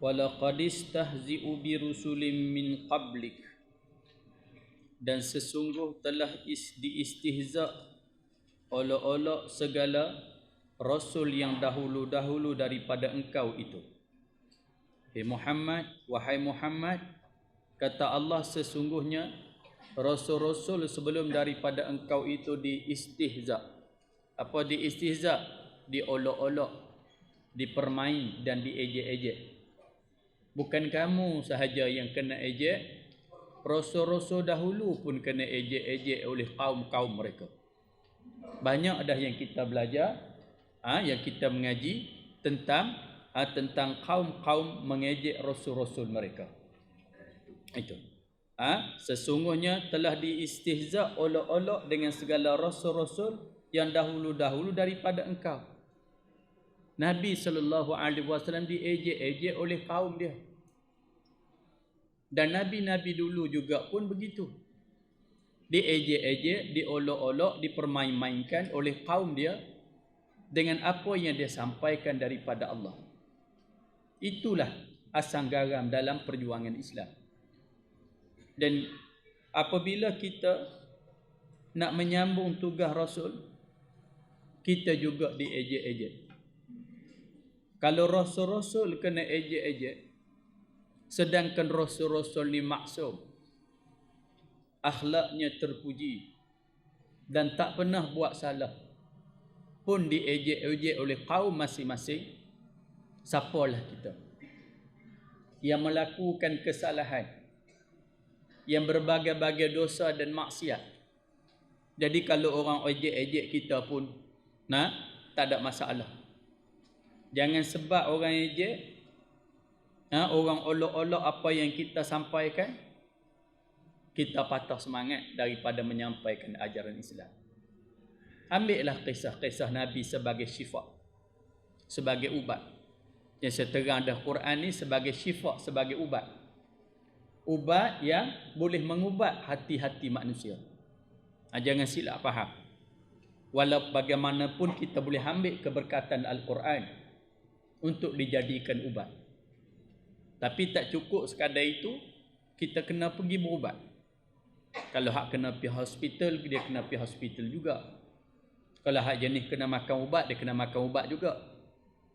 walaqad istahzi'u birusulim min qablik, dan sesungguh telah diistihza oleh segala rasul yang dahulu-dahulu daripada engkau itu. Wahai Muhammad, kata Allah, sesungguhnya rasul-rasul sebelum daripada engkau itu diistihza. Apa diistihza? Diolok-olok, dipermain dan diejek-ejek. Bukan kamu sahaja yang kena ejek, rasul-rasul dahulu pun kena ejek-ejek oleh kaum-kaum mereka. Banyak dah yang kita belajar, yang kita mengaji tentang kaum-kaum mengejek rasul-rasul mereka. Itu. Sesungguhnya telah diistihza olok-olok dengan segala rasul-rasul yang dahulu-dahulu daripada engkau. Nabi SAW diejek-ejek oleh kaum dia. Dan Nabi-Nabi dulu juga pun begitu. Diejek-ejek, diolok-olok, dipermain-mainkan oleh kaum dia dengan apa yang dia sampaikan daripada Allah. Itulah asam garam dalam perjuangan Islam. Dan apabila kita nak menyambung tugas Rasul, kita juga diejek-ejek. Kalau rasul-rasul kena ejek-ejek, sedangkan rasul-rasul ni maksum, akhlaknya terpuji dan tak pernah buat salah, pun diejek-ejek oleh kaum masing-masing, siapalah kita yang melakukan kesalahan, yang berbagai-bagai dosa dan maksiat. Jadi kalau orang ejek-ejek kita pun tak ada masalah. Jangan sebab orang ejek, orang olok-olok apa yang kita sampaikan, kita patah semangat daripada menyampaikan ajaran Islam. Ambillah kisah-kisah Nabi sebagai syifa, sebagai ubat. Yang seterang dah Quran ni sebagai syifa, sebagai ubat. Ubat yang boleh mengubat hati-hati manusia. Jangan silap faham. Walau bagaimanapun kita boleh ambil keberkatan Al-Quran untuk dijadikan ubat. Tapi tak cukup sekadar itu, kita kena pergi berubat. Kalau hak kena pergi hospital, dia kena pergi hospital juga. Kalau hak jenis kena makan ubat, dia kena makan ubat juga.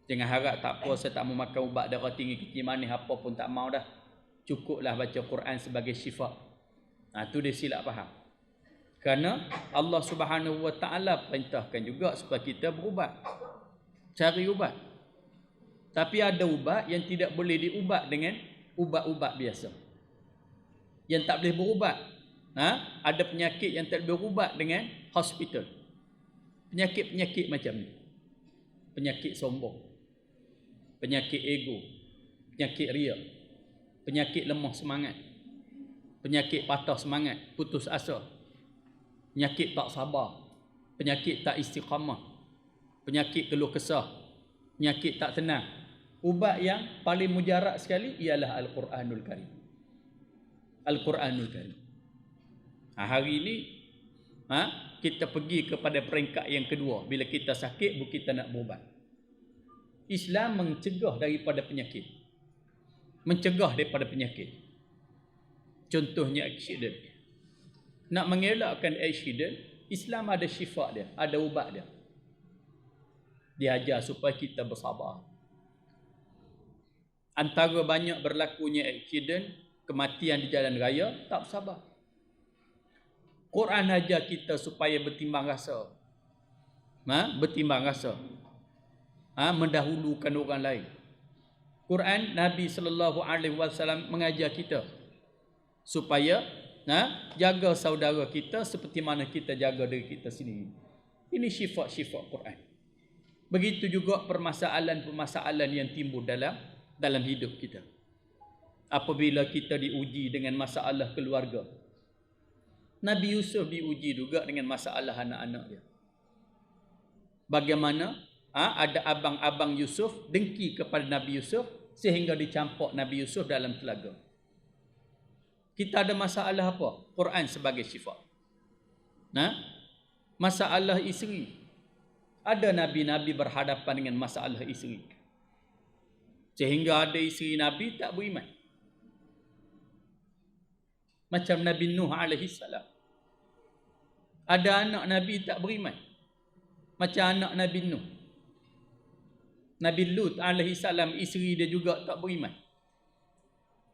Jangan harap tak apa, saya tak mau makan ubat darah tinggi, kecil manis, apa pun tak mau dah. Cukuplah baca Quran sebagai syifa. Tu dia silap faham. Kerana Allah Subhanahu Wa Taala perintahkan juga supaya kita berubat. Cari ubat. Tapi ada ubat yang tidak boleh diubat dengan ubat-ubat biasa. Yang tak boleh berubat. Ada penyakit yang tak boleh berubat dengan hospital. Penyakit-penyakit macam ni. Penyakit sombong. Penyakit ego. Penyakit riak. Penyakit lemah semangat. Penyakit patah semangat, putus asa. Penyakit tak sabar. Penyakit tak istiqamah. Penyakit keluh kesah. Penyakit tak tenang. Ubat yang paling mujarab sekali ialah Al-Quranul Karim. Al-Quranul Karim. Hari ini kita pergi kepada peringkat yang kedua. Bila kita sakit, bukan kita nak berubat. Islam mencegah daripada penyakit. Mencegah daripada penyakit. Contohnya aksiden. Nak mengelakkan aksiden, Islam ada syifa dia, ada ubat dia. Dia ajar supaya kita bersabar. Antara banyak berlakunya aksiden, kematian di jalan raya, tak bersabar. Quran ajar kita supaya bertimbang rasa. Bertimbang rasa. Mendahulukan orang lain. Quran, Nabi SAW mengajar kita supaya jaga saudara kita seperti mana kita jaga diri kita sendiri. Ini syifa-syifa Quran. Begitu juga permasalahan-permasalahan yang timbul dalam hidup kita. Apabila kita diuji dengan masalah keluarga. Nabi Yusuf diuji juga dengan masalah anak-anak dia. Bagaimana ada abang-abang Yusuf dengki kepada Nabi Yusuf sehingga dicampak Nabi Yusuf dalam telaga. Kita ada masalah apa? Quran sebagai syifa. Masalah isteri. Ada nabi-nabi berhadapan dengan masalah isteri. Sehingga ada isteri Nabi tak beriman. Macam Nabi Nuh alaihi salam. Ada anak Nabi tak beriman. Macam anak Nabi Nuh. Nabi Lut alaihi salam, isteri dia juga tak beriman.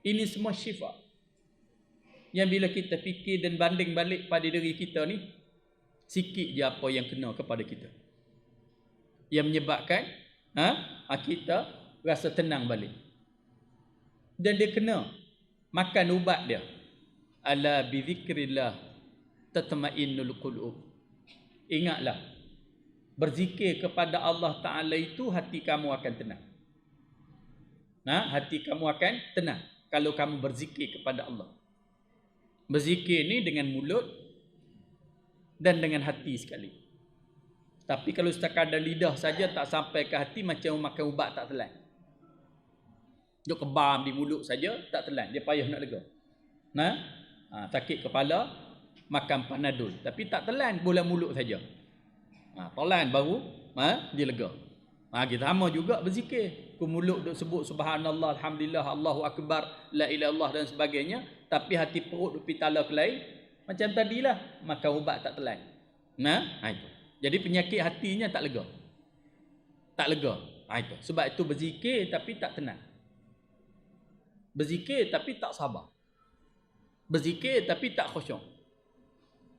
Ini semua syifa. Yang bila kita fikir dan banding balik pada diri kita ni, sikit je apa yang kena kepada kita. Yang menyebabkan kita rasa tenang balik. Dan dia kena makan ubat dia. Ala bi zikrillah tatma'innul qulub. Ingatlah, berzikir kepada Allah Ta'ala itu hati kamu akan tenang. Hati kamu akan tenang kalau kamu berzikir kepada Allah. Berzikir ni dengan mulut dan dengan hati sekali. Tapi kalau sekadar lidah saja tak sampai ke hati, macam makan ubat tak telan. Duk kebam di mulut saja tak telan, dia payah nak lega. Sakit kepala makan Panadol, tapi tak telan, bola mulut saja. Telan baru dia lega. Kita sama juga berzikir. Ke mulut duk sebut subhanallah, alhamdulillah, Allahu akbar, la ilaha illallah dan sebagainya, tapi hati perut duk pitala ke lain. Macam tadilah makan ubat tak telan. Itu. Jadi penyakit hatinya tak lega. Tak lega. Itu. Sebab itu berzikir tapi tak tenang. Berzikir tapi tak sabar. Berzikir tapi tak khusyuk.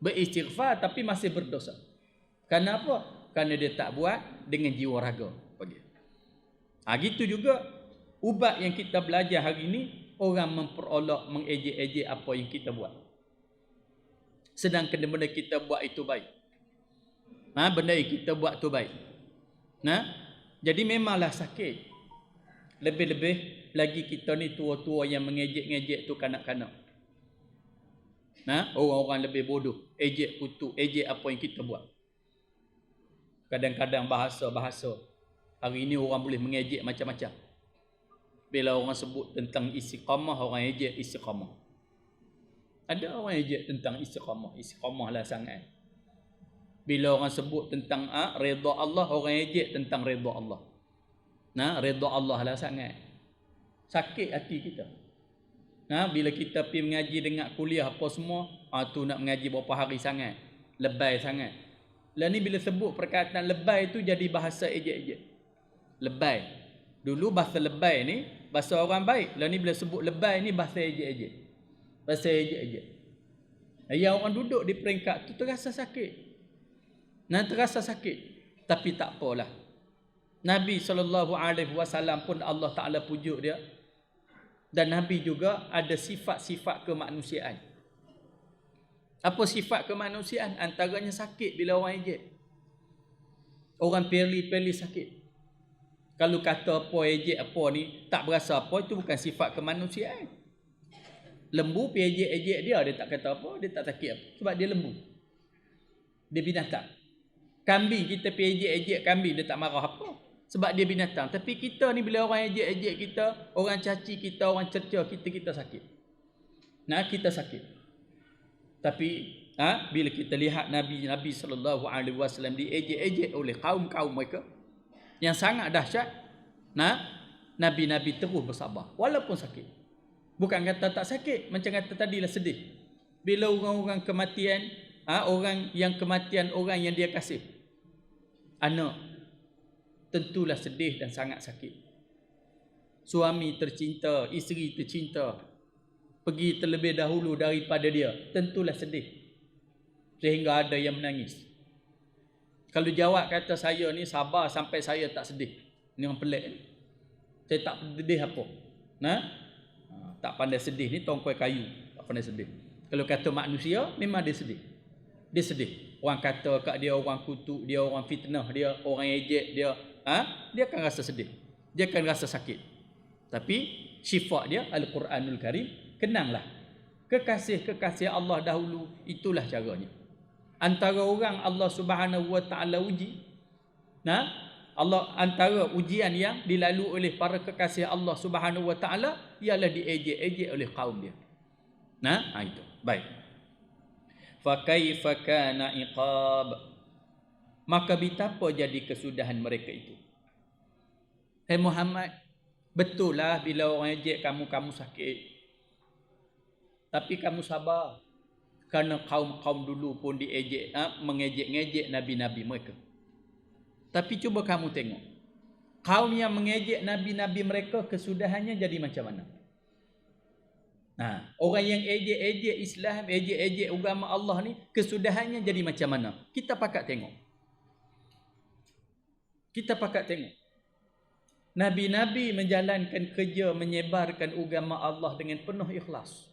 Beristighfar tapi masih berdosa. Kenapa? Kerana dia tak buat dengan jiwa raga. Gitu juga ubat yang kita belajar hari ini, orang memperolok, mengejek-ejek apa yang kita buat. Sedangkan benda kita buat itu baik. Benda yang kita buat itu baik. Jadi memanglah sakit. Lebih-lebih lagi kita ni tua-tua yang mengejek-ngejek tu kanak-kanak. Orang-orang lebih bodoh, ejek kutuk, ejek apa yang kita buat. Kadang-kadang bahasa-bahasa hari ini orang boleh mengejek macam-macam. Bila orang sebut tentang istiqamah, orang ejek istiqamah. Ada orang ejek tentang istiqamah, istiqamah lah sangat. Bila orang sebut tentang redha Allah, orang ejek tentang redha Allah. Redha Allah lah sangat. Sakit hati kita. Bila kita pergi mengaji dengar kuliah apa semua, tu nak mengaji berapa hari sangat, lebay sangat. Lah ni bila sebut perkataan lebay tu jadi bahasa ejek-ejek. Lebay. Dulu bahasa lebay ni bahasa orang baik. Lah ni bila sebut lebay ni bahasa ejek-ejek. Bahasa ejek-ejek. Yang orang duduk di peringkat tu terasa sakit. Terasa sakit. Tapi tak apalah. Nabi SAW pun Allah Ta'ala pujuk dia. Dan Nabi juga ada sifat-sifat kemanusiaan. Apa sifat kemanusiaan? Antaranya sakit bila orang ejek. Orang peli-peli sakit. Kalau kata apa ejek apa ni, tak berasa apa, itu bukan sifat kemanusiaan. Lembu pergi ejek-ejek dia tak kata apa, dia tak sakit apa. Sebab dia lembu. Dia binatang. Kambing, kita pergi ejek-ejek kambing, dia tak marah apa. Sebab dia binatang. Tapi kita ni bila orang ejek-ejek kita, orang caci kita, orang cerca kita sakit. Kita sakit. Tapi bila kita lihat Nabi SAW diejek-ejek oleh kaum-kaum mereka yang sangat dahsyat, Nabi-Nabi terus bersabar walaupun sakit. Bukan kata tak sakit, macam kata tadilah sedih. Bila orang-orang kematian, orang yang kematian orang yang dia kasih, anak, tentulah sedih dan sangat sakit. Suami tercinta, isteri tercinta pergi terlebih dahulu daripada dia, tentulah sedih. Sehingga ada yang menangis. Kalau jawab kata saya ni sabar sampai saya tak sedih, ni orang pelik ni. Saya tak sedih apa? Tak pandai sedih ni tongkoi kayu, tak pandai sedih. Kalau kata manusia, memang dia sedih. Dia sedih. Orang kata kat dia, orang kutuk dia, orang fitnah dia, orang ejek dia, dia akan rasa sedih. Dia akan rasa sakit. Tapi syifa dia Al-Quranul Karim, kenanglah. Kekasih-kekasih Allah dahulu, itulah caranya. Antara orang Allah Subhanahu Wa Taala uji, Allah antara ujian yang dilalui oleh para kekasih Allah Subhanahu Wa Taala ialah diejek-ejek oleh kaum dia. Itu. Baik. Fa kaifa kana iqab? Maka betapa jadi kesudahan mereka itu. Hai Muhammad, Betul lah bila orang ejek kamu, kamu sakit. Tapi kamu sabar. Kerana kaum-kaum dulu pun diejek, mengejek-ngejek nabi-nabi mereka. Tapi cuba kamu tengok. Kaum yang mengejek nabi-nabi mereka kesudahannya jadi macam mana? Orang yang ejek-ejek Islam, ejek-ejek agama Allah ni, kesudahannya jadi macam mana? Kita pakat tengok. Nabi-nabi menjalankan kerja menyebarkan agama Allah dengan penuh ikhlas.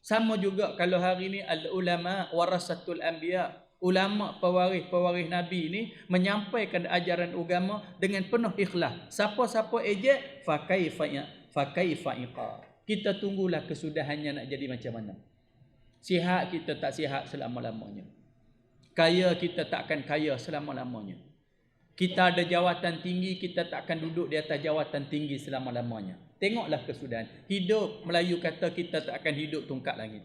Sama juga kalau hari ini al-ulama warasatul anbiya, ulama pewaris Nabi ini menyampaikan ajaran agama dengan penuh ikhlas. Siapa-siapa ejek, fa kaifa iqab. Kita tunggulah kesudahannya nak jadi macam mana. Sihat kita tak sihat selama-lamanya. Kaya kita takkan kaya selama-lamanya. Kita ada jawatan tinggi, kita takkan duduk di atas jawatan tinggi selama-lamanya. Tengoklah kesudahan. Hidup, Melayu kata kita tak akan hidup tungkat langit.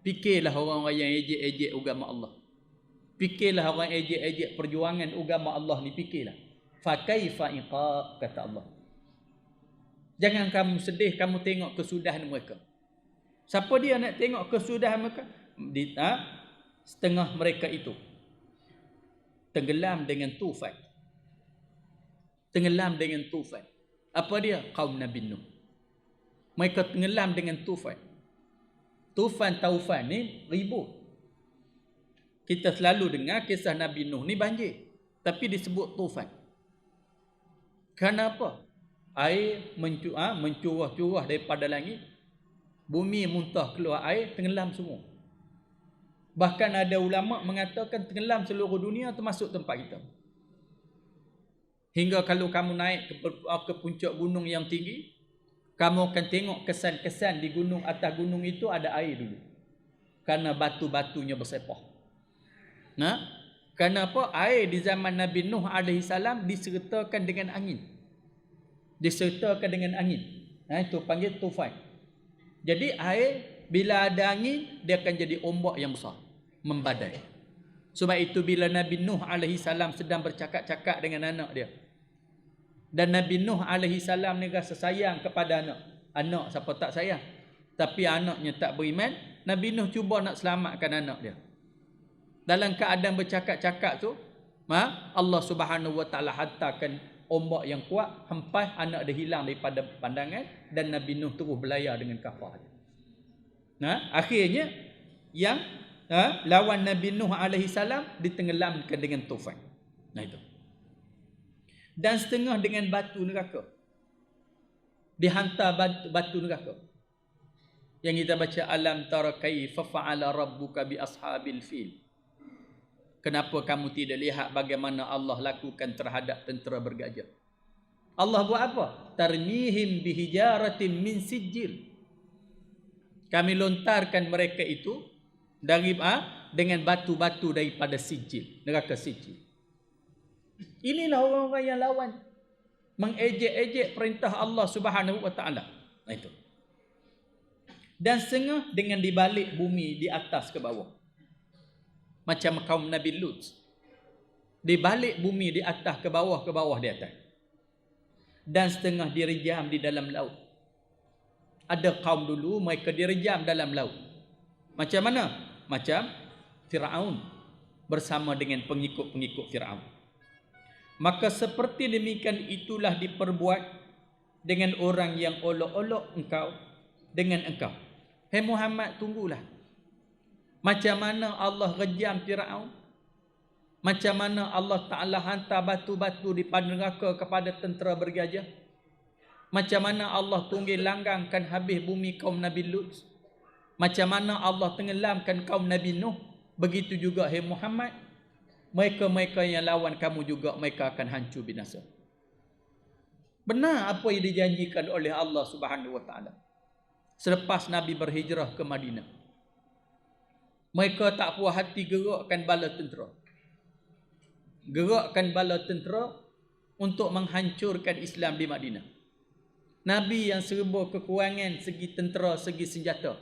Fikirlah orang-orang yang ejek-ejek agama Allah. Fikirlah orang ejek-ejek perjuangan agama Allah ni, fikirlah. Fa kaifa iqab, kata Allah. Jangan kamu sedih, kamu tengok kesudahan mereka. Siapa dia nak tengok kesudahan mereka? Setengah mereka itu tenggelam dengan tufan. Apa dia? Kaum Nabi Nuh. Mereka tenggelam dengan tufan. Taufan ni ribut. Kita selalu dengar kisah Nabi Nuh ni banjir, tapi disebut tufan. Kenapa? Air mencurah-curah daripada langit, bumi muntah keluar air, tenggelam semua. Bahkan ada ulama mengatakan tenggelam seluruh dunia termasuk tempat kita. Hingga kalau kamu naik ke puncak gunung yang tinggi, kamu akan tengok kesan-kesan di gunung, atas gunung itu ada air dulu. Karena batu-batunya bersepah. Kenapa? Air di zaman Nabi Nuh AS disertakan dengan angin. Itu panggil tufan. Jadi air bila ada angin, dia akan jadi ombak yang besar, membadai. Sebab itu bila Nabi Nuh AS sedang bercakap-cakap dengan anak dia, dan Nabi Nuh AS ni rasa sayang kepada anak siapa tak sayang, tapi anaknya tak beriman, Nabi Nuh cuba nak selamatkan anak dia. Dalam keadaan bercakap-cakap tu, Allah Subhanahu Wa Taala hantarkan ombak yang kuat, hempas anak dia hilang daripada pandangan, dan Nabi Nuh terus berlayar dengan kapal. Akhirnya yang lawan Nabi Nuh AS ditenggelamkan dengan tufan. Itu. Dan setengah dengan batu neraka. Dihantar batu neraka. Yang kita baca, alam tara kaifa fa'ala rabbuka bi ashabil fil. Kenapa kamu tidak lihat bagaimana Allah lakukan terhadap tentera bergajah? Allah buat apa? Tarmihim bihijaratin min sijil. Kami lontarkan mereka itu dengan batu-batu daripada sijil, neraka sijil. Inilah orang-orang yang lawan, mengejek-ejek perintah Allah Subhanahu Wa Taala. Itu. Dan setengah dengan dibalik bumi di atas ke bawah. Macam kaum Nabi Lut. Dibalik bumi di atas ke bawah di atas. Dan setengah direjam di dalam laut. Ada kaum dulu mereka direjam dalam laut. Macam mana? Macam Firaun bersama dengan pengikut-pengikut Firaun. Maka seperti demikian itulah diperbuat dengan orang yang olok-olok engkau dengan engkau. Hai Muhammad, tunggulah. Macam mana Allah rejam Firaun? Macam mana Allah Ta'ala hantar batu-batu di padang neraka kepada tentera bergajah? Macam mana Allah tunggil langgangkan habis bumi kaum Nabi Lut? Macam mana Allah tenggelamkan kaum Nabi Nuh? Begitu juga hai Muhammad, mereka-mereka yang lawan kamu juga mereka akan hancur binasa. Benar apa yang dijanjikan oleh Allah Subhanahu Wa Taala. Selepas Nabi berhijrah ke Madinah, mereka tak puas hati gerakkan bala tentera. Gerakkan bala tentera untuk menghancurkan Islam di Madinah. Nabi yang serba kekurangan segi tentera, segi senjata,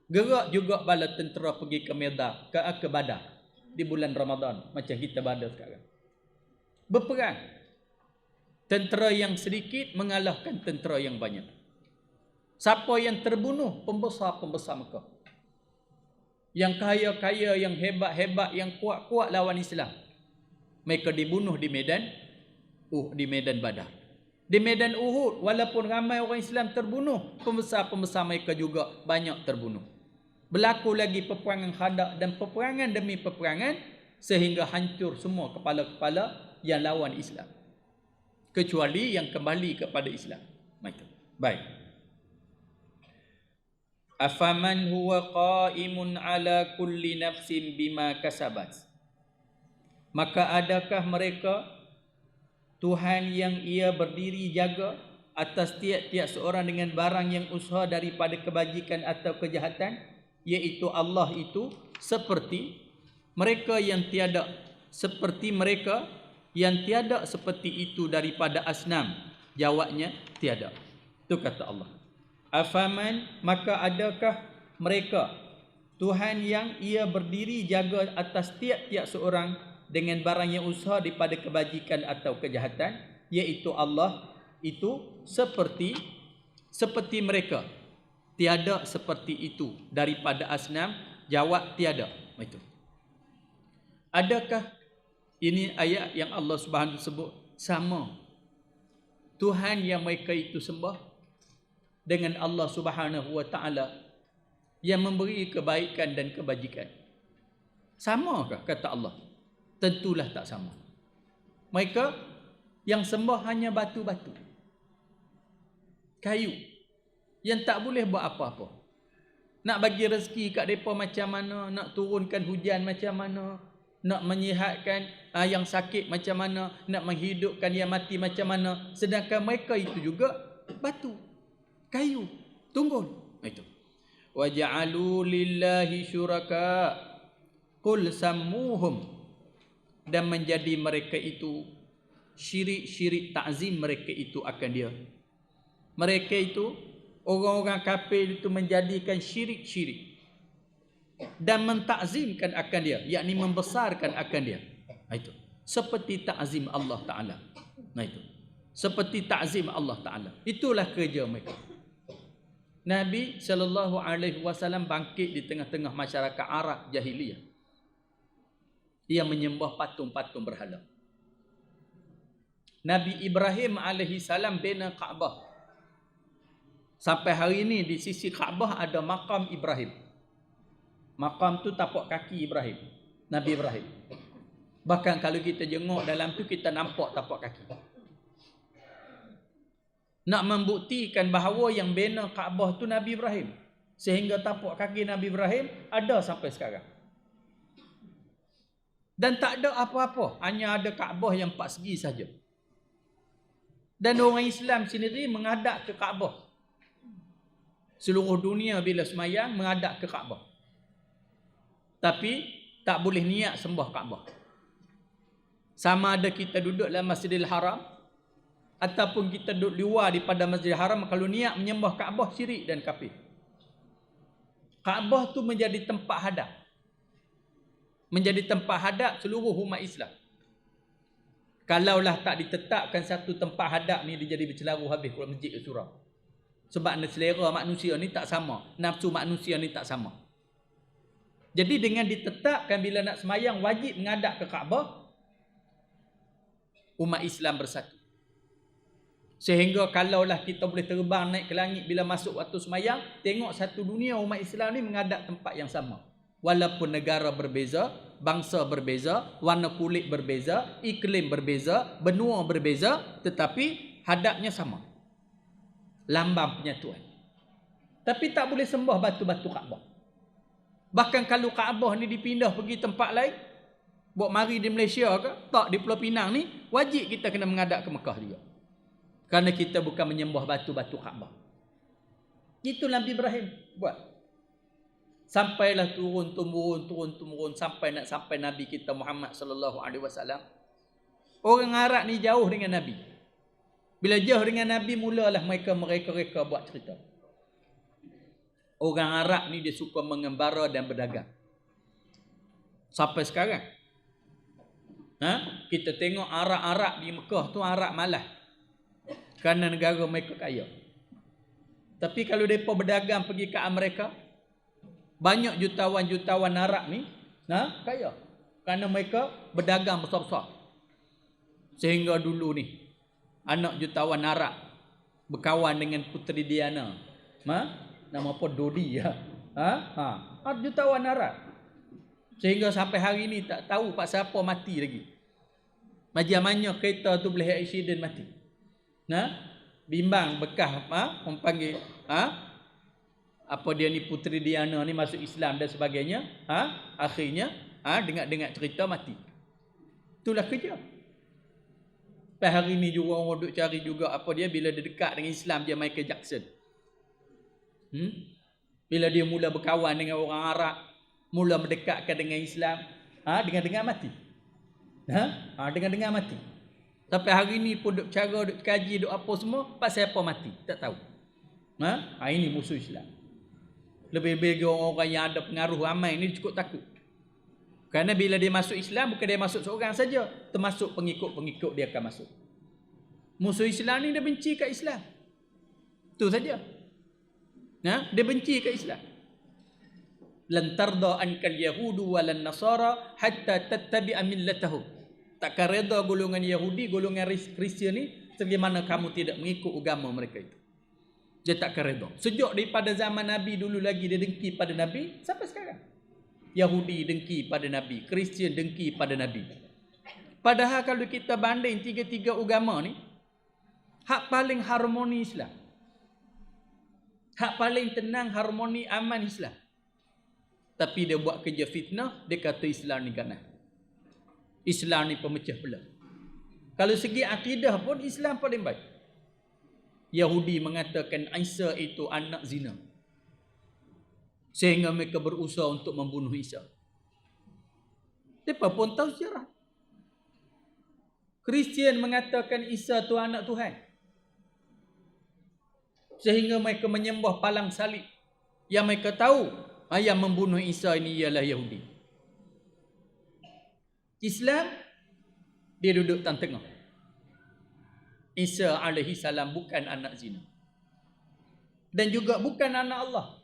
gerak juga bala tentera pergi ke Medan, ke Badar di bulan Ramadan, macam kita Badar sekarang. Berperang. Tentera yang sedikit mengalahkan tentera yang banyak. Siapa yang terbunuh? Pembesar-pembesar Mekah. Yang kaya-kaya, yang hebat-hebat, yang kuat-kuat lawan Islam. Mereka dibunuh di medan Badar. Di medan Uhud, walaupun ramai orang Islam terbunuh, pembesar-pembesar mereka juga banyak terbunuh. Berlaku lagi peperangan Khandaq dan peperangan demi peperangan, sehingga hancur semua kepala-kepala yang lawan Islam. Kecuali yang kembali kepada Islam. Baik. Afaman huwa qaimun ala kulli nafsin bima kasabat. Maka adakah mereka Tuhan yang ia berdiri jaga atas tiap-tiap seorang dengan barang yang usaha daripada kebajikan atau kejahatan, iaitu Allah itu, seperti mereka yang tiada seperti itu daripada asnam? Jawabnya tiada. Itu kata Allah. Afaman, maka adakah mereka Tuhan yang ia berdiri jaga atas tiap-tiap seorang dengan barang yang usaha daripada kebajikan atau kejahatan, iaitu Allah itu, seperti mereka. Tiada seperti itu daripada asnam. Jawab tiada. Itu. Adakah ini ayat yang Allah Subhanahu sebut sama Tuhan yang mereka itu sembah dengan Allah Subhanahu wa taala yang memberi kebaikan dan kebajikan? Samakah kata Allah? Tentulah tak sama. Mereka yang sembah hanya batu-batu, kayu, yang tak boleh buat apa-apa. Nak bagi rezeki kat mereka macam mana, nak turunkan hujan macam mana, nak menyihatkan yang sakit macam mana, nak menghidupkan yang mati macam mana. Sedangkan mereka itu juga batu, kayu, tunggun. Itu. Wa ja'alu lillahi syuraka qul sammuhum. Dan menjadi mereka itu syirik-syirik ta'zim mereka itu akan dia. Mereka itu, orang-orang kafir itu menjadikan syirik-syirik dan mentakzimkan akan dia, yakni membesarkan akan dia. Itu seperti ta'zim Allah Ta'ala. Itu seperti ta'zim Allah Ta'ala. Itulah kerja mereka. Nabi SAW bangkit di tengah-tengah masyarakat Arab jahiliyah. Dia menyembah patung-patung berhala. Nabi Ibrahim AS bina Kaabah. Sampai hari ini di sisi Kaabah ada makam Ibrahim. Makam tu tapak kaki Ibrahim, Nabi Ibrahim. Bahkan kalau kita jenguk dalam tu, kita nampak tapak kaki. Nak membuktikan bahawa yang bina Kaabah tu Nabi Ibrahim, sehingga tapak kaki Nabi Ibrahim ada sampai sekarang. Dan tak ada apa-apa, hanya ada Kaabah yang 4 segi saja. Dan orang Islam sendiri menghadap ke Kaabah. Seluruh dunia bila semayang menghadap ke Kaabah. Tapi tak boleh niat sembah Kaabah. Sama ada kita duduk dalam Masjidil Haram ataupun kita duduk luar daripada Masjidil Haram, kalau niat menyembah Kaabah, syirik dan kafir. Kaabah tu menjadi tempat hadap. Menjadi tempat hadap seluruh umat Islam. Kalaulah tak ditetapkan satu tempat hadap ni, dia jadi bercelaru habis kalau masjid ke surau. Sebab selera manusia ni tak sama, nafsu manusia ni tak sama. Jadi dengan ditetapkan bila nak semayang wajib menghadap ke Kaabah, umat Islam bersatu. Sehingga kalaulah kita boleh terbang naik ke langit bila masuk waktu semayang, tengok satu dunia umat Islam ni menghadap tempat yang sama. Walaupun negara berbeza, bangsa berbeza, warna kulit berbeza, iklim berbeza, benua berbeza, tetapi hadapnya sama. Lambang penyatuan. Tapi tak boleh sembah batu-batu Kaabah. Bahkan kalau Kaabah ni dipindah pergi tempat lain, buat mari di Malaysia ke, tak di Pulau Pinang ni, wajib kita kena menghadap ke Mekah juga. Kerana kita bukan menyembah batu-batu Kaabah. Itu Nabi Ibrahim buat. Sampailah turun sampai Nabi kita Muhammad sallallahu alaihi wasallam. Orang Arab ni jauh dengan Nabi. Bila jauh dengan Nabi, mulalah mereka buat cerita. Orang Arab ni dia suka mengembara dan berdagang. Sampai sekarang. Kita tengok Arab-Arab di Mekah tu Arab malas. Kerana negara mereka kaya. Tapi kalau mereka berdagang pergi ke Amerika, banyak jutawan-jutawan Arab ni kaya. Kerana mereka berdagang besar-besar. Sehingga dulu ni anak jutawan Arab berkawan dengan puteri Diana. Nama apa? Dodi ya. Jutawan Arab. Sehingga sampai hari ni tak tahu pak siapa mati lagi. Macam-macam kereta tu boleh accident mati. Bimbang bekas orang panggil apa dia ni puteri Diana ni masuk Islam dan sebagainya. Akhirnya dengar-dengar cerita mati. Itulah kerja. Pada hari ni juga orang duk cari juga apa dia bila dia dekat dengan Islam dia Michael Jackson. Bila dia mula berkawan dengan orang Arab, mula mendekatkan dengan Islam, dengar-dengar mati. Dengar-dengar mati. Sampai hari ni pun duk cara, duk kaji, duk apa semua, pasal apa mati? Tak tahu. Ini musuh Islam. Lebih-lebih orang-orang yang ada pengaruh ramai ni cukup takut. Kerana bila dia masuk Islam, bukan dia masuk seorang saja, termasuk pengikut-pengikut dia akan masuk. Musuh Islam ni dia benci kat Islam. Itu saja. Dia benci kat Islam. Lan tarda ankal yahudu walan nasara hatta tattabi'a millatahum. Takkan reda golongan Yahudi, golongan Kristian ni sebagaimana kamu tidak mengikut agama mereka itu. Dia takkan reda. Sejak daripada zaman Nabi dulu lagi dia dengki pada Nabi sampai sekarang. Yahudi dengki pada Nabi, Kristian dengki pada Nabi. Padahal kalau kita banding tiga-tiga agama ni, hak paling harmoni Islam. Hak paling tenang, harmoni, aman Islam. Tapi dia buat kerja fitnah, dia kata Islam ni ganas. Islam ni pemecah belah. Kalau segi akidah pun Islam paling baik. Yahudi mengatakan Isa itu anak zina. Sehingga mereka berusaha untuk membunuh Isa. Mereka pun tahu sejarah. Kristian mengatakan Isa itu anak Tuhan. Sehingga mereka menyembah palang salib. Yang mereka tahu yang membunuh Isa ini ialah Yahudi. Islam, dia duduk tengah. Isa alaihi salam bukan anak zina. Dan juga bukan anak Allah.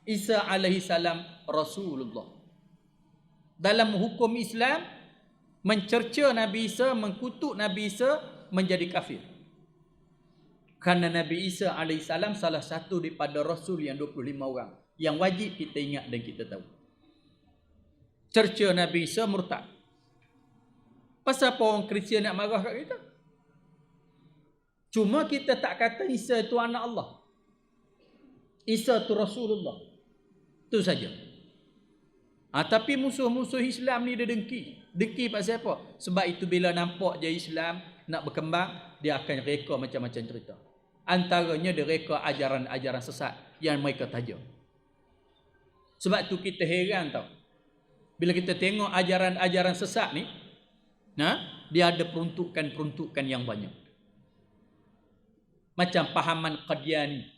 Isa alaihi salam Rasulullah. Dalam hukum Islam, mencerca Nabi Isa, mengkutuk Nabi Isa menjadi kafir. Kerana Nabi Isa alaihi salam salah satu daripada Rasul yang 25 orang. Yang wajib kita ingat dan kita tahu. Cerca Nabi Isa murtad. Pasal apa orang Kristian nak marah kat kita? Cuma kita tak kata Isa itu anak Allah. Isa itu Rasulullah. Itu saja. Tapi musuh-musuh Islam ni dia dengki. Dengki pasal apa? Sebab itu bila nampak je Islam nak berkembang, dia akan reka macam-macam cerita. Antaranya dia reka ajaran-ajaran sesat yang mereka taja. Sebab tu kita heran tau. Bila kita tengok ajaran-ajaran sesat ni, dia ada peruntukan-peruntukan yang banyak. Macam pahaman Qadiani.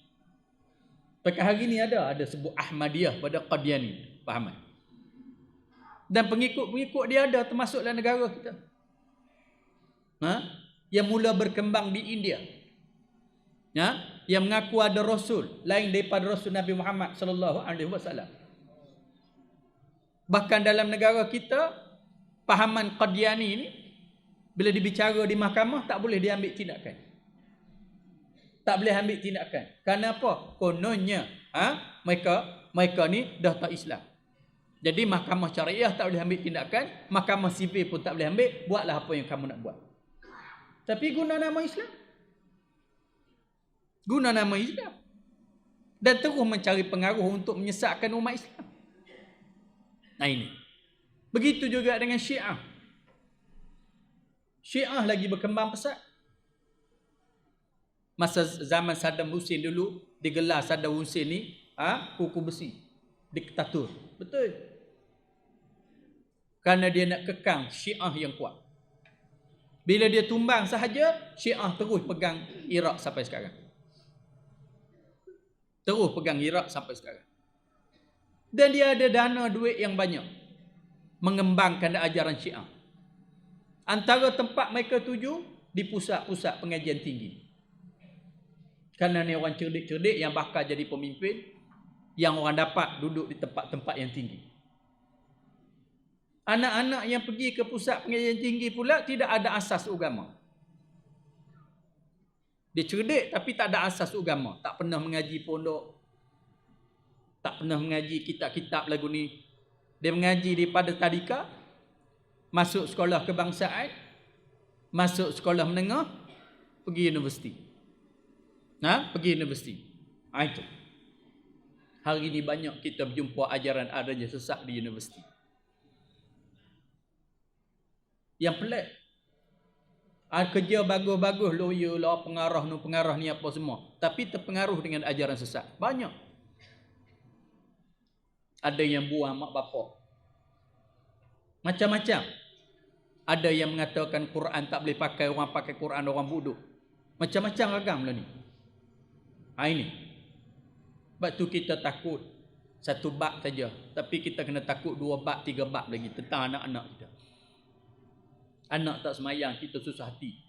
Pakai hari ni ada sebut Ahmadiyah pada Qadiani pahaman. Dan pengikut-pengikut dia ada termasuk dalam negara kita. Yang mula berkembang di India. Yang mengaku ada Rasul lain daripada Rasul Nabi Muhammad sallallahu alaihi wasallam. Bahkan dalam negara kita, pahaman Qadiani ni bila dibicara di mahkamah tak boleh diambil tindakan. Tak boleh ambil tindakan. Kerana apa? Kononnya mereka ni dah tak Islam. Jadi mahkamah syariah tak boleh ambil tindakan, mahkamah sivil pun tak boleh ambil, buatlah apa yang kamu nak buat. Tapi guna nama Islam. Guna nama Islam. Dan terus mencari pengaruh untuk menyesatkan umat Islam. Ini. Begitu juga dengan Syiah. Syiah lagi berkembang pesat. Masa zaman Saddam Hussein dulu, digelar Saddam Hussein ni kuku besi, diktator. Betul. Kerana dia nak kekang Syiah yang kuat. Bila dia tumbang sahaja, Syiah terus pegang Iraq sampai sekarang. Terus pegang Iraq sampai sekarang. Dan dia ada dana duit yang banyak mengembangkan ajaran Syiah. Antara tempat mereka tuju di pusat-pusat pengajian tinggi. Kerana ni orang cerdik-cerdik yang bakal jadi pemimpin, yang orang dapat duduk di tempat-tempat yang tinggi. Anak-anak yang pergi ke pusat pengajian tinggi pula tidak ada asas agama. Dia cerdik tapi tak ada asas agama. Tak pernah mengaji pondok. Tak pernah mengaji kitab-kitab lagu ni. Dia mengaji daripada tadika, masuk sekolah kebangsaan, masuk sekolah menengah, pergi universiti. Pergi universiti. Itu. Hari ini banyak kita berjumpa ajaran adanya sesat di universiti. Yang pelik. Kerja bagus-bagus, lawyer lah, pengarah ni apa semua. Tapi terpengaruh dengan ajaran sesat. Banyak. Ada yang buang mak bapak. Macam-macam. Ada yang mengatakan Quran tak boleh pakai, orang pakai Quran orang bodoh. Macam-macam ragam lah ni. Ini. Sebab tu kita takut satu bab saja. Tapi kita kena takut 2 bab, 3 bab lagi tentang anak-anak kita. Anak tak semayang, kita susah hati.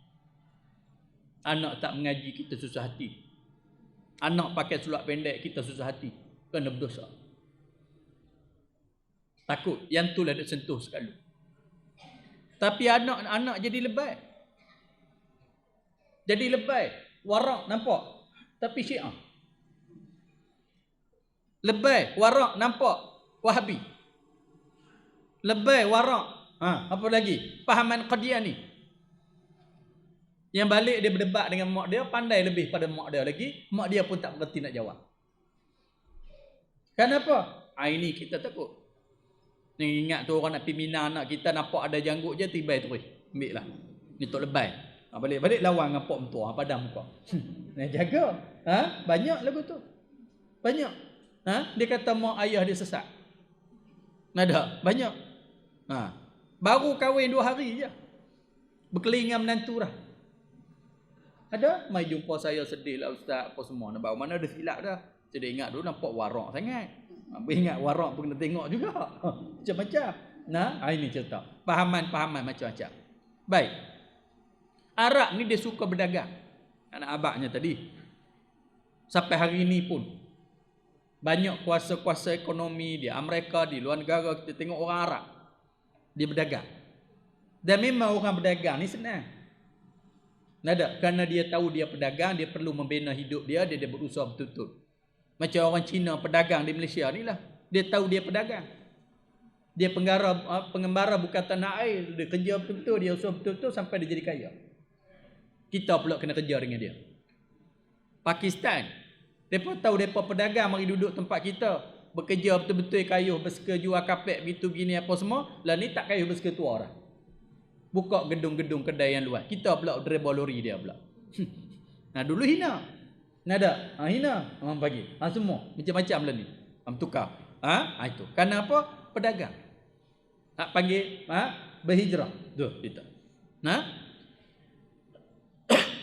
Anak tak mengaji, kita susah hati. Anak pakai seluar pendek, kita susah hati. Kena berdosa. Takut. Yang tu lah nak sentuh sekali. Tapi anak-anak jadi lebay. Jadi lebay. Warak nampak. Tapi Syiah. Lebay. Warak nampak. Wahabi. Lebay. Warak. Apa lagi? Pahaman Qadiani. Yang balik dia berdebat dengan mak dia, pandai lebih pada mak dia lagi. Mak dia pun tak berhenti nak jawab. Kenapa? Ini kita takut. Ni ingat tu orang nak pergi Mina, anak kita nampak ada janggut je, tibai terus. Ambil lah. Ni tok lebay. Balik-balik lawan dengan pok mentua, padam muka. Nak jaga. Banyak lagu tu. Banyak. Dia kata mak ayah dia sesat. Ada. Banyak. Baru kahwin 2 hari je. Berkelingan menantu dah. Ada? Mai jumpa saya sedih lah ustaz. Apa semua. Nampak mana ada silap dah. Jadi ingat dulu nampak warak sangat. Ingat warak pun kena tengok juga. Macam-macam. Ini cerita. Pahaman-pahaman macam-macam. Baik. Arab ni dia suka berdagang. Anak abaknya tadi. Sampai hari ini pun. Banyak kuasa-kuasa ekonomi di Amerika, di luar negara. Kita tengok orang Arab. Dia berdagang. Dan memang orang berdagang ni senang. Nada, kerana dia tahu dia pedagang, dia perlu membina hidup dia, dia berusaha betul-betul. Macam orang Cina pedagang di Malaysia ni lah. Dia tahu dia pedagang. Dia pengembara bukan tanah air. Dia kerja betul-betul, dia usaha betul-betul sampai dia jadi kaya. Kita pula kena kerja dengan dia. Pakistan. Mereka tahu mereka pedagang mari duduk tempat kita. Bekerja betul-betul kayuh, bersuka jual kapek, begitu gini apa semua. Lah ni tak kayuh bersuka tua dah. Buka gedung-gedung kedai yang luas. Kita pula driver lori dia pula. Dulu hina. Nada. Hina. Orang bagi. Semua. Macam-macam lah ni. Tukar. Itu. Kenapa? Pedagang. Nak panggil. Berhijrah. Tuh. Kita.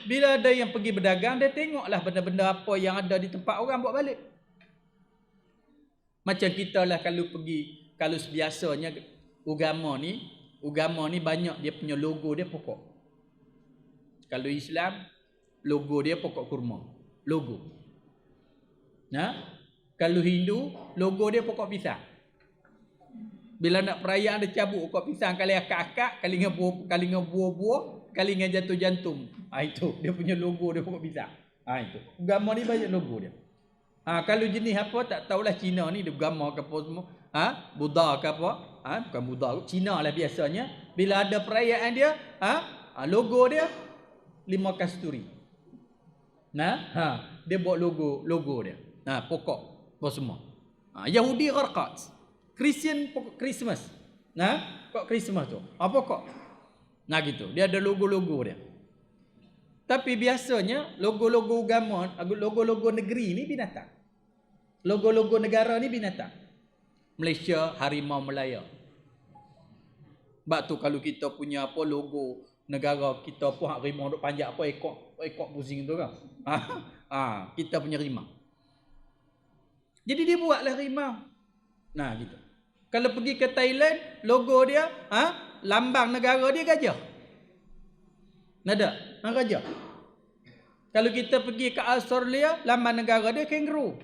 Bila ada yang pergi berdagang, dia tengoklah benda-benda apa yang ada di tempat orang buat balik. Macam kita lah kalau pergi. Kalau biasanya agama ni banyak dia punya logo dia pokok. Kalau Islam, logo dia pokok kurma. Logo. Kalau Hindu, logo dia pokok pisang. Bila nak perayaan dia cabut pokok pisang kali akak-akak, kali dengan buah-buah, kali dengan jatuh jantung. Itu dia punya logo dia pokok pisang. Itu. Agama ni banyak logo dia. Kalau jenis apa tak tahulah Cina ni dia agama ke apa semua. Buddha ke apa? Bukan Buddha, Cina lah biasanya. Bila ada perayaan dia, logo dia 5 kasturi. Dia buat logo dia. Pokok apa semua. Yahudi Gharqat. Kristian pokok Christmas. Pokok Christmas tu. Pokok. Gitu. Dia ada logo-logo dia. Tapi biasanya logo-logo agama, logo-logo negeri ni binatang. Logo-logo negara ni binatang. Malaysia harimau Melaya. Sebab tu kalau kita punya apa logo negara kita pun harimau duk panjat apa ekor pusing tu kan. Kita punya rimau. Jadi dia buatlah rimau. Gitu. Kalau pergi ke Thailand, logo dia lambang negara dia gajah. Nada, gajah. Kalau kita pergi ke Australia, lambang negara dia kangaroo.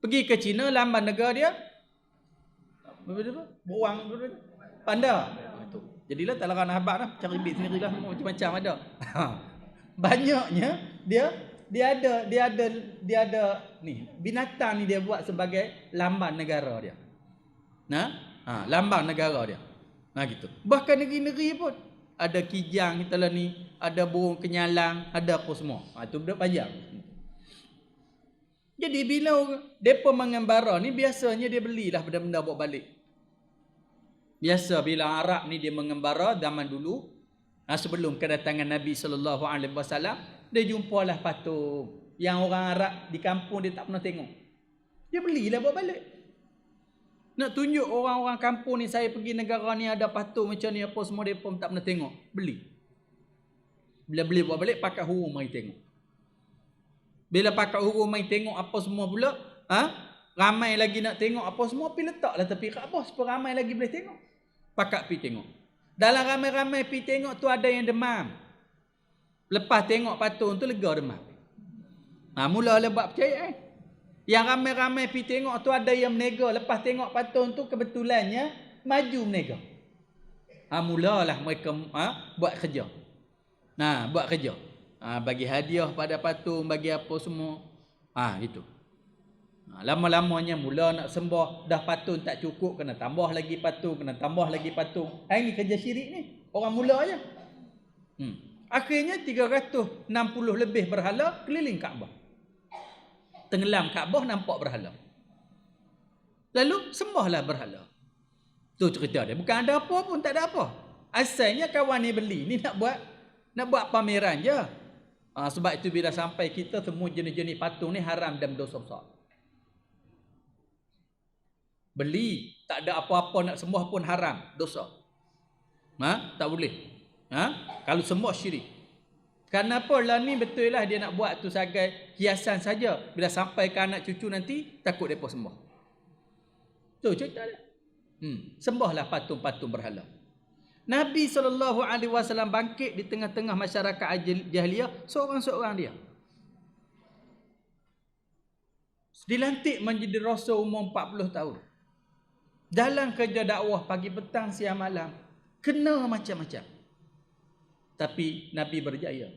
Pergi ke China, lambang negara dia buang panda. Itu. Jadilah tak larang habaq dah, cari bit sendirilah, macam-macam ada. Banyaknya dia ada ni binatang ni dia buat sebagai lambang negara dia. Lambang negara dia. Gitu. Bahkan negeri-negeri pun ada kijang kita lah ni, ada burung kenyalang, ada apa semua. Itu benda panjang. Jadi bila depa mengembara ni biasanya dia belilah benda-benda bawa balik. Biasa bila Arab ni dia mengembara zaman dulu, sebelum kedatangan Nabi SAW, dia jumpalah patung yang orang Arab di kampung dia tak pernah tengok. Dia belilah bawa balik. Nak tunjuk orang-orang kampung ni, saya pergi negara ni ada patung macam ni apa semua, dia pun tak pernah tengok. Beli. Bila beli bawa balik, pakat huru mari tengok. Bila pakat huru mari tengok apa semua pula, ramai lagi nak tengok apa semua, pergi letaklah tepi Kaabah supaya ramai lagi boleh tengok. Pakat pergi tengok. Dalam ramai-ramai pergi tengok tu ada yang demam. Lepas tengok patung tu lega demam. Mulalah buat percaya. Yang ramai-ramai pergi tengok tu ada yang menega. Lepas tengok patung tu kebetulannya maju menega. Mulalah mereka buat kerja. Buat kerja. Bagi hadiah pada patung, bagi apa semua. Itu. Lama-lamanya mula nak sembah, dah patung tak cukup, kena tambah lagi patung, kena tambah lagi patung. Ini kerja syirik ni. Orang mula aja. Akhirnya 360 lebih berhala keliling Kaabah. Tenggelam Kaabah nampak berhala. Lalu sembahlah berhala. Tu cerita dia. Bukan ada apa pun, tak ada apa. Asalnya kawan ni beli ni nak buat pameran je. Sebab itu bila sampai kita, semua jenis-jenis patung ni haram dan dosa besar. Beli tak ada apa-apa nak sembah pun haram, dosa. Tak boleh. Kalau sembah syirik. Kenapa lah ni betul lah dia nak buat tu sebagai hiasan saja. Bila sampai ke anak cucu nanti takut depa sembah. Tu cerita dia. Sembahlah patung-patung berhala. Nabi SAW bangkit di tengah-tengah masyarakat jahiliyah, seorang-seorang dia. Dilantik menjadi rasul umur 40 tahun. Dalam kerja dakwah pagi petang siang malam, kena macam-macam. Tapi Nabi berjaya.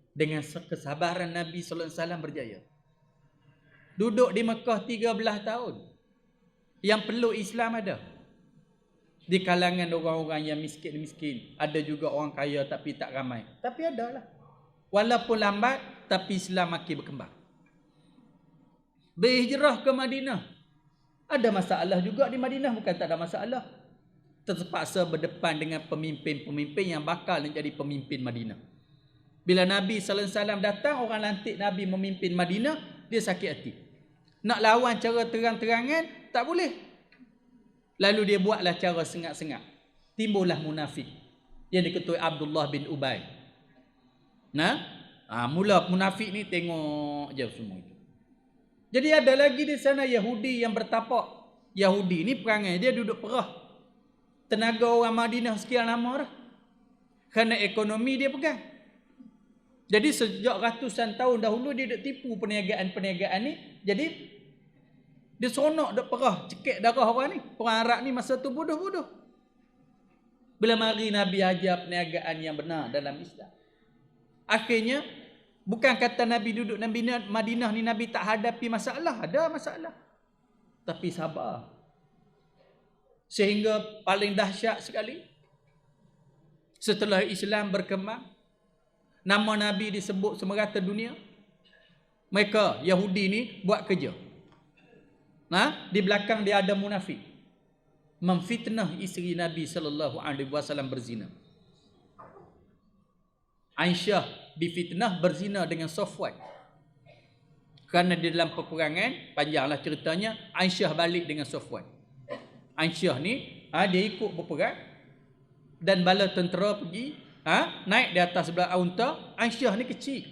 Dengan kesabaran Nabi SAW berjaya. Duduk di Mekah 13 tahun. Yang perlu Islam ada. Di kalangan orang-orang yang miskin-miskin, ada juga orang kaya tapi tak ramai. Tapi adalah. Walaupun lambat, tapi Islam makin berkembang. Berhijrah ke Madinah. Ada masalah juga di Madinah, bukan tak ada masalah. Terpaksa berdepan dengan pemimpin-pemimpin yang bakal menjadi pemimpin Madinah. Bila Nabi SAW datang, orang lantik Nabi memimpin Madinah, dia sakit hati. Nak lawan cara terang-terangan, tak boleh. Lalu dia buatlah cara sengat-sengat. Timbullah munafik yang diketuai Abdullah bin Ubay. Mula munafik ni tengok je semua itu. Jadi ada lagi di sana Yahudi yang bertapak. Yahudi ni perangai dia duduk perah. Tenaga orang Madinah sekian lama dah. Kerana ekonomi dia pegang. Jadi sejak ratusan tahun dahulu dia duk tipu perniagaan-perniagaan ni. Jadi dia seronok duk perah, cekik darah orang ni. Orang Arab ni masa tu bodoh-bodoh. Bila mari Nabi ajar perniagaan yang benar dalam Islam. Akhirnya bukan kata Nabi duduk di Madinah ni Nabi tak hadapi masalah. Ada masalah. Tapi sabar. Sehingga paling dahsyat sekali. Setelah Islam berkembang. Nama Nabi disebut semerata dunia. Mereka Yahudi ni buat kerja. Di belakang dia ada munafik. Memfitnah isteri Nabi SAW berzina. Aisyah difitnah berzina dengan Safwan. Kerana di dalam peperangan, panjanglah ceritanya, Aisyah balik dengan Safwan. Aisyah ni dia ikut berperang dan bala tentera pergi naik di atas sebelah unta. Aisyah ni kecil.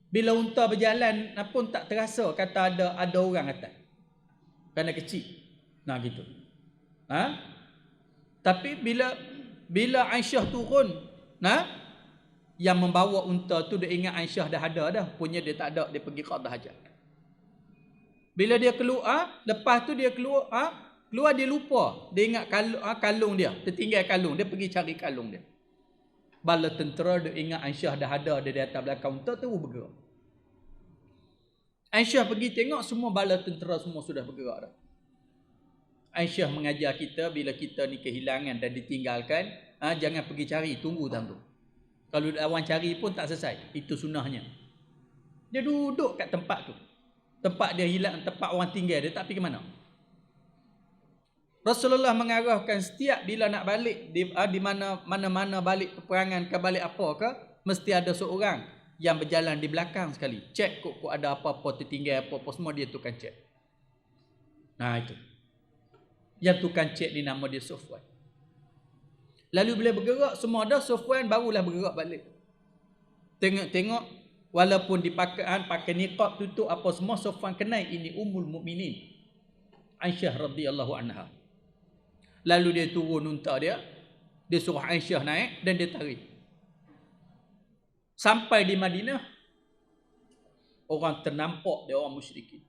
Bila unta berjalan pun tak terasa kata ada orang atas. Kerana kecil. Gitu. Tapi bila Aisyah turun, Yang membawa unta tu dia ingat Aisyah dah ada dah, punya dia tak ada, dia pergi qada hajat. Bila dia keluar, lepas tu dia keluar dia lupa, dia ingat kalung dia, tertinggal kalung, dia pergi cari kalung dia. Bala tentera dia ingat Aisyah dah ada, dia di atas belakang unta tu bergerak. Aisyah pergi tengok, semua bala tentera semua sudah bergerak dah. Aisyah mengajar kita bila kita ni kehilangan dan ditinggalkan, jangan pergi cari, tunggu tu. Kalau lawan cari pun tak selesai, itu sunnahnya. Dia duduk kat tempat tu, tempat dia hilang, tempat orang tinggal, dia tak pergi ke mana. Rasulullah mengarahkan setiap bila nak balik di mana-mana balik peperangan ke balik apa ke, mesti ada seorang yang berjalan di belakang sekali, cek kok ada apa-apa tertinggal apa-apa, semua dia tukang cek. Itu. Yang tukang cek ni nama dia Sufwan. Lalu bila bergerak semua dah, Sufwan barulah bergerak balik. Tengok-tengok, walaupun pakai niqab tutup apa semua, Sufwan kenal ini Ummul Mukminin Aisyah radhiyallahu anha. Lalu dia turun unta dia suruh Aisyah naik dan dia tarik. Sampai di Madinah, orang ternampak dia orang musyrikin.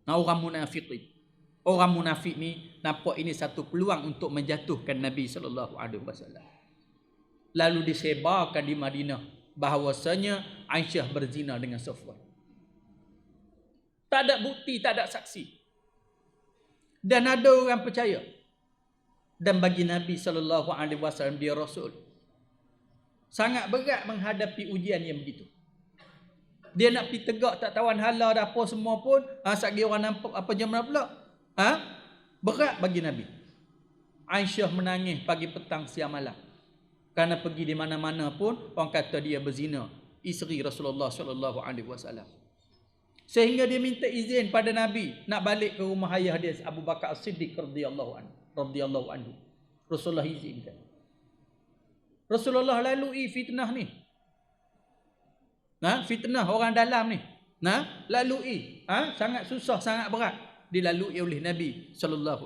Orang munafikin. Orang munafik ni nampak ini satu peluang untuk menjatuhkan Nabi SAW. Lalu disebarkan di Madinah bahawasanya Aisyah berzina dengan Safwan. Tak ada bukti, tak ada saksi. Dan ada orang percaya. Dan bagi Nabi SAW dia Rasul. Sangat berat menghadapi ujian yang begitu. Dia nak pergi tegak tak tawan hala dah apa semua pun, sagi orang nampak apa jam mana pula. Berat bagi Nabi. Aisyah menangis pagi petang siang malam. Kerana pergi di mana-mana pun orang kata dia berzina, isteri Rasulullah SAW. Sehingga dia minta izin pada Nabi nak balik ke rumah ayah dia Abu Bakar As-Siddiq radhiyallahu anhu. Rasulullah izinkan. Rasulullah lalui fitnah ni. Fitnah orang dalam ni. Lalui. Sangat susah, sangat berat dilalui oleh Nabi SAW.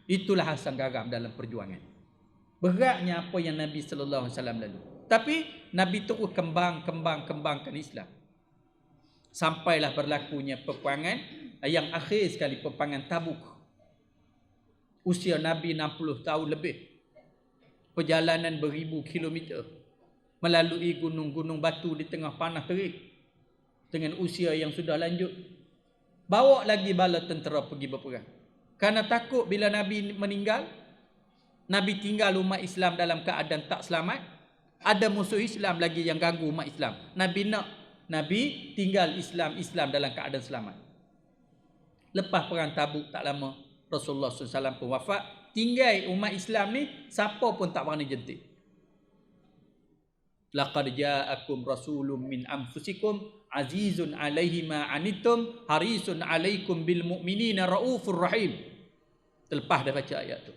Itulah asam garam dalam perjuangan. Beratnya apa yang Nabi SAW lalu. Tapi Nabi terus kembangkan Islam. Sampailah berlakunya peperangan yang akhir sekali, peperangan Tabuk. Usia Nabi 60 tahun lebih. Perjalanan beribu kilometer. Melalui gunung-gunung batu di tengah panas terik. Dengan usia yang sudah lanjut. Bawa lagi bala tentera pergi berperang. Karena takut bila Nabi meninggal, Nabi tinggal umat Islam dalam keadaan tak selamat. Ada musuh Islam lagi yang ganggu umat Islam. Nabi nak Nabi tinggal Islam dalam keadaan selamat. Lepas perang Tabuk tak lama, Rasulullah SAW pun wafat. Tinggal umat Islam ni, siapa pun tak berani jentik. Laqad ja'akum rasulun min anfusikum azizun 'alaihi ma 'anittum harisun 'alaikum bil mu'minina raufur rahim. Terlepas dah baca ayat tu.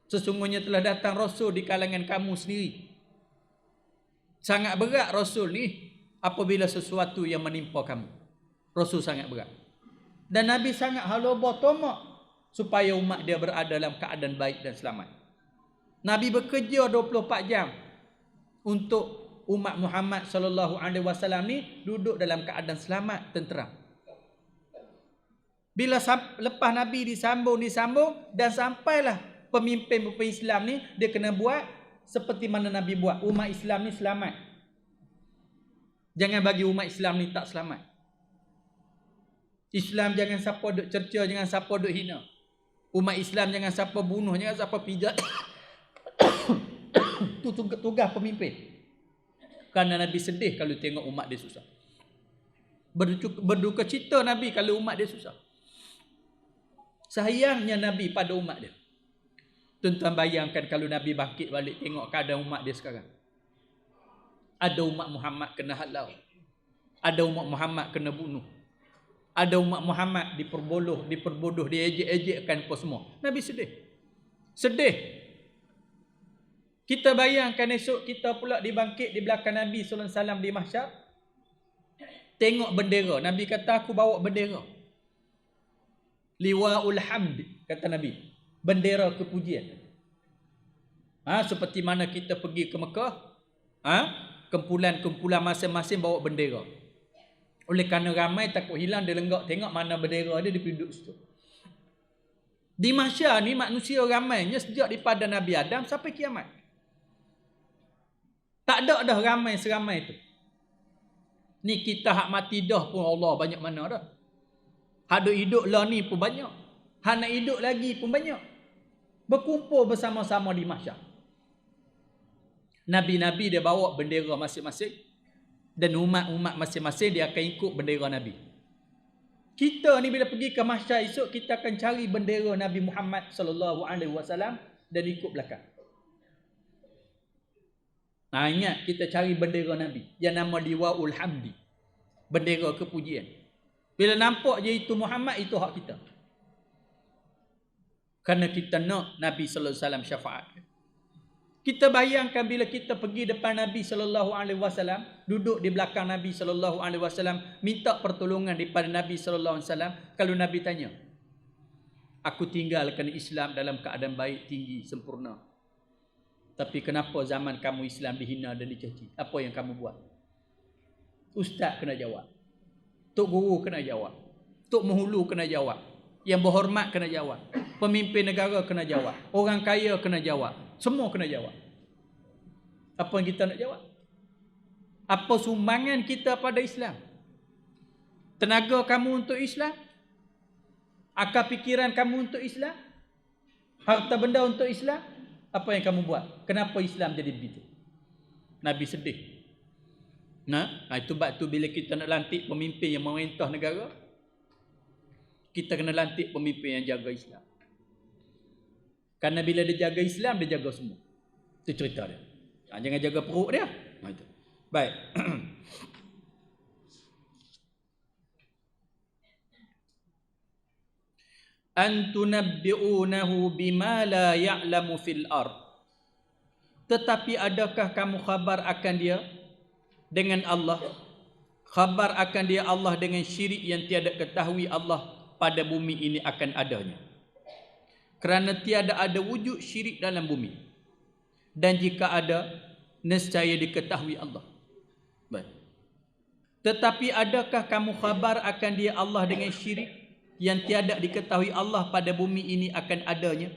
Sesungguhnya telah datang rasul di kalangan kamu sendiri. Sangat berat rasul ni apabila sesuatu yang menimpa kamu. Rasul sangat berat. Dan Nabi sangat haloba tomak supaya umat dia berada dalam keadaan baik dan selamat. Nabi bekerja 24 jam untuk umat Muhammad SAW ni duduk dalam keadaan selamat, tenteram. Bila lepas Nabi disambung dan sampailah pemimpin Islam ni, dia kena buat seperti mana Nabi buat. Umat Islam ni selamat. Jangan bagi umat Islam ni tak selamat. Islam jangan siapa duk cerca, jangan siapa duk hina. Umat Islam jangan siapa bunuh, jangan siapa pijat. Itu tugas pemimpin. Kerana Nabi sedih kalau tengok umat dia susah. Berduka cita Nabi kalau umat dia susah. Sayangnya Nabi pada umat dia. Tuan-tuan bayangkan kalau Nabi bangkit balik tengok keadaan umat dia sekarang. Ada umat Muhammad kena halau. Ada umat Muhammad kena bunuh. Ada umat Muhammad diperbodoh, diejek-ejekkan apa semua. Nabi sedih. Sedih. Kita bayangkan esok kita pula dibangkit di belakang Nabi SAW di mahsyar. Tengok bendera. Nabi kata aku bawa bendera. Liwa'ul hamd, kata Nabi. Bendera kepujian. Seperti mana kita pergi ke Mekah, kumpulan-kumpulan masing-masing bawa bendera. Oleh kerana ramai takut hilang, dia lenggak tengok mana bendera dia pergi duduk situ. Di mahsyar ni manusia ramainya sejak daripada Nabi Adam sampai kiamat. Tak ada dah ramai seramai tu. Ni kita hak mati dah pun Allah banyak mana dah. Hak duk hidup lah ni pun banyak. Hak nak hidup lagi pun banyak. Berkumpul bersama-sama di mahsyar. Nabi-nabi dia bawa bendera masing-masing. Dan umat-umat masing-masing dia akan ikut bendera Nabi. Kita ni bila pergi ke mahsyar esok, kita akan cari bendera Nabi Muhammad SAW dan ikut belakang. Ingat kita cari bendera Nabi yang nama Liwaul Hamdi. Bendera kepujian. Bila nampak je itu Muhammad, itu hak kita. Kerana kita nak Nabi sallallahu alaihi wasallam syafaat. Kita bayangkan bila kita pergi depan Nabi sallallahu alaihi wasallam, duduk di belakang Nabi sallallahu alaihi wasallam, minta pertolongan daripada Nabi sallallahu alaihi wasallam, kalau Nabi tanya, aku tinggalkan Islam dalam keadaan baik, tinggi, sempurna. Tapi kenapa zaman kamu Islam dihina dan dicaci? Apa yang kamu buat? Ustaz kena jawab. Tok guru kena jawab. Tok menghulu kena jawab. Yang berhormat kena jawab. Pemimpin negara kena jawab. Orang kaya kena jawab. Semua kena jawab. Apa yang kita nak jawab? Apa sumbangan kita pada Islam? Tenaga kamu untuk Islam? Akal fikiran kamu untuk Islam? Harta benda untuk Islam? Apa yang kamu buat? Kenapa Islam jadi begitu? Nabi sedih. Itu sebab tu bila kita nak lantik pemimpin yang memerintah negara, kita kena lantik pemimpin yang jaga Islam. Karena bila dia jaga Islam, dia jaga semua. Itu cerita dia. Jangan jaga perut dia. Itu. Baik. Antunabbi'unahu bima la ya'lamu fil ard. Tetapi adakah kamu khabar akan dia dengan Allah? Khabar akan dia Allah dengan syirik yang tiada ketahui Allah pada bumi ini akan adanya. Kerana tiada ada wujud syirik dalam bumi. Dan jika ada, nescaya diketahui Allah. Baik. Tetapi adakah kamu khabar akan dia Allah dengan syirik yang tiada diketahui Allah pada bumi ini akan adanya?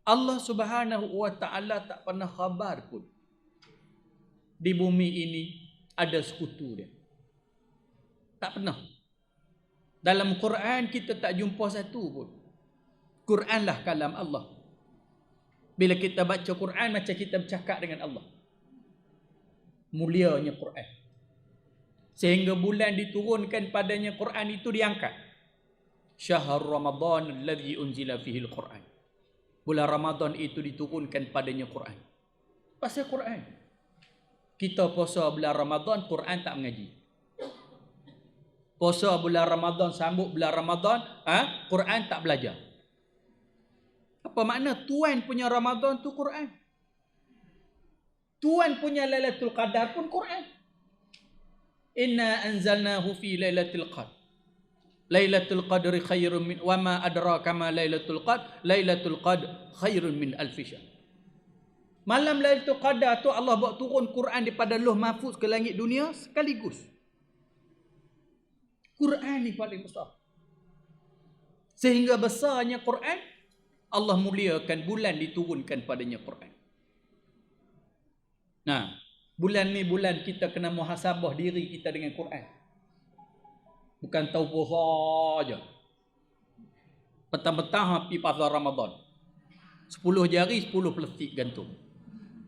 Allah Subhanahu wa ta'ala tak pernah khabar pun di bumi ini ada sekutu dia. Tak pernah. Dalam Quran kita tak jumpa satu pun. Quranlah kalam Allah. Bila kita baca Quran macam kita bercakap dengan Allah. Mulianya Quran. Sehingga bulan diturunkan padanya Quran itu diangkat. Syahr Ramadan alladhi unzila fihi al-Quran. Bulan Ramadan itu diturunkan padanya Quran. Pasal Quran. Kita puasa bulan Ramadan, Quran tak mengaji. Puasa bulan Ramadan, sambut bulan Ramadan, Quran tak belajar. Apa makna? Tuan punya Ramadan tu Quran. Tuan punya Lailatul Qadar pun Quran. Inna anzalnahu fi Lailatul Qadar. Lailatul Qadri khairun min wa ma adraka ma Lailatul Qadr. Lailatul Qadr khairun min alf syahr. Malam Lailatul Qadar tu Allah buat turun Quran daripada Lauh Mahfuz ke langit dunia sekaligus. Quran ni paling besar. Sehingga besarnya Quran, Allah muliakan bulan diturunkan padanya Quran. Nah, bulan ni bulan kita kena muhasabah diri kita dengan Quran. Bukan tahu puasa aja. Petang-petang pergi pasar Ramadan. 10 jari 10 plastik gantung.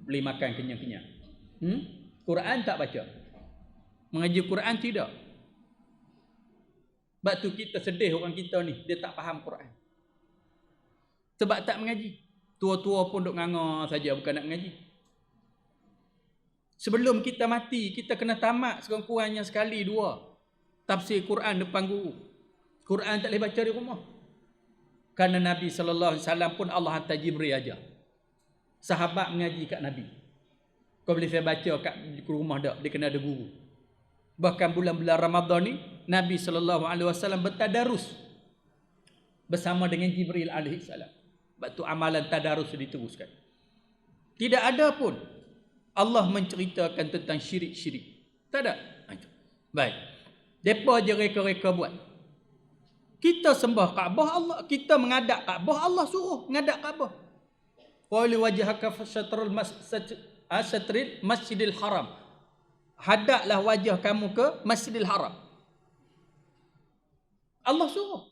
Beli makan kenyang-kenyang. Quran tak baca. Mengaji Quran tidak. Sebab tu kita sedih orang kita ni, dia tak faham Quran. Sebab tak mengaji. Tua-tua pun duk nganga saja, bukan nak mengaji. Sebelum kita mati, kita kena tamat sekurang-kurangnya sekali dua tafsir Quran depan guru. Quran tak boleh baca di rumah. Kerana Nabi sallallahu alaihi wasallam pun Allah hantar Jibril aja. Sahabat mengaji kat Nabi. Kau boleh saya baca kat rumah tak? Dia kena ada guru. Bahkan bulan-bulan Ramadan ni Nabi sallallahu alaihi wasallam bertadarus bersama dengan Jibril alaihi salam. Sebab tu amalan tadarus diteruskan. Tidak ada pun Allah menceritakan tentang syirik-syirik. Tak ada. Itu. Baik. Depa je reka-reka buat. Kita sembah Kaabah, Allah kita mengadap Kaabah, Allah suruh mengadap Kaabah. Wa li wajhaka fasyatrul masjidil haram. Hadaplah wajah kamu ke Masjidil Haram. Allah suruh.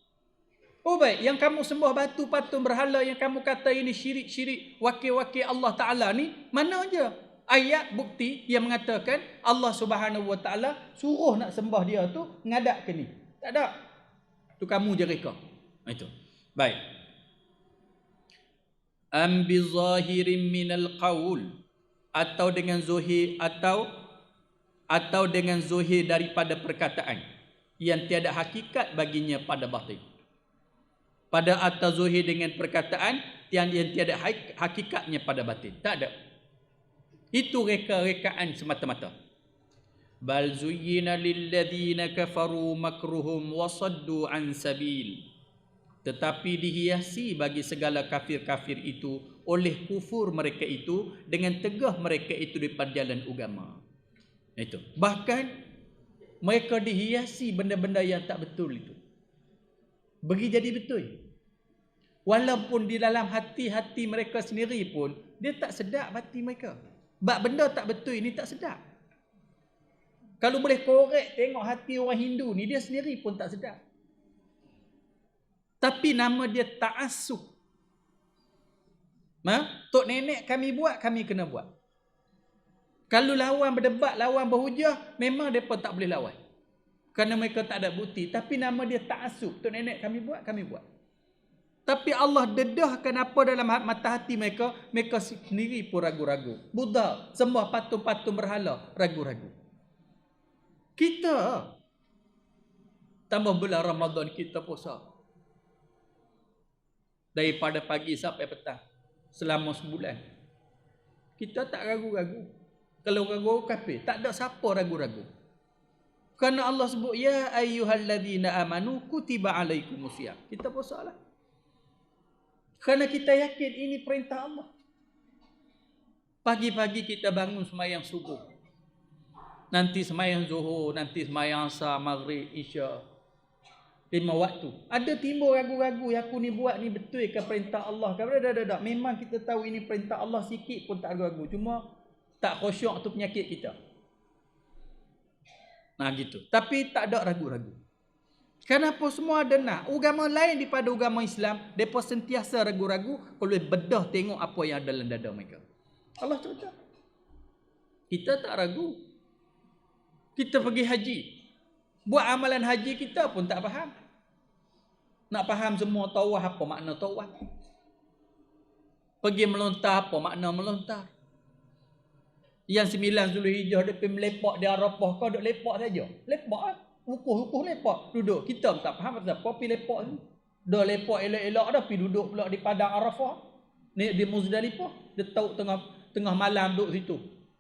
Oh baik, yang kamu sembah batu patung berhala, yang kamu kata ini syirik-syirik, wakil-wakil Allah Ta'ala ni, mana aja ayat bukti yang mengatakan Allah Subhanahu Wa Ta'ala suruh nak sembah dia tu ngadap ke ni? Tak ada. Tu kamu je reka. Itu. Baik. Am bi zahirin minal qaul, atau dengan zuhir, atau dengan zuhir daripada perkataan yang tiada hakikat baginya pada batin. Pada atas zuhir dengan perkataan yang tiada hakikatnya pada batin. Tak ada. Itu reka-rekaan semata-mata. Bal zuyyina lilladzina kafaru makruhum wasaddu an sabil. Tetapi dihiasi bagi segala kafir-kafir itu oleh kufur mereka itu, dengan tegah mereka itu daripada jalan agama. Itu. Bahkan mereka dihiasi benda-benda yang tak betul itu. Bagi jadi betul. Walaupun di dalam hati-hati mereka sendiri pun dia tak sedap hati mereka. Sebab benda tak betul ini tak sedap. Kalau boleh korek tengok hati orang Hindu ni, dia sendiri pun tak sedap. Tapi nama dia ta'assub. Tok nenek kami buat, kami kena buat. Kalau lawan berdebat, lawan berhujah, memang mereka tak boleh lawan. Kerana mereka tak ada bukti. Tapi nama dia ta'assub. Tok nenek kami buat, kami buat. Tapi Allah dedahkan apa dalam mata hati mereka, mereka sendiri pun ragu-ragu. Buddha, sembah patung-patung berhala, ragu-ragu. Kita, tambah bulan Ramadan kita puasa. Daripada pagi sampai petang. Selama sebulan. Kita tak ragu-ragu. Kalau ragu kafir, tak ada siapa ragu-ragu. Kerana Allah sebut, ya ayyuhalladzina amanu kutiba alaikumusiyam. Kita puasalah. Kerana kita yakin ini perintah Allah. Pagi-pagi kita bangun sembahyang subuh. Nanti sembahyang zuhur, nanti sembahyang asar, maghrib, isya. 5 waktu. Ada timbul ragu-ragu yang aku ni buat ni betul ke perintah Allah? Tak. Memang kita tahu ini perintah Allah, sikit pun tak ragu-ragu. Cuma tak khusyuk tu penyakit kita. Nah gitu. Tapi tak ada ragu-ragu. Kenapa semua ada nak? Agama lain daripada agama Islam, mereka sentiasa ragu-ragu kalau bedah tengok apa yang ada dalam dada mereka. Allah cerita. Kita tak ragu. Kita pergi haji. Buat amalan haji kita pun tak faham. Nak faham semua tawaf apa makna tawaf. Pergi melontar apa makna melontar. Yang 9 Zulhijjah dia pergi melepak di Arafah, kau duk lepak saja. Lepak lah. Hukuh lepak. Duduk. Kita pun tak faham pasal apa pergi lepak ni. Dah lepak elok-elok dah pergi duduk pula di padang Arafah. Ni di Muzdalifah. Dia tahu tengah malam duduk situ.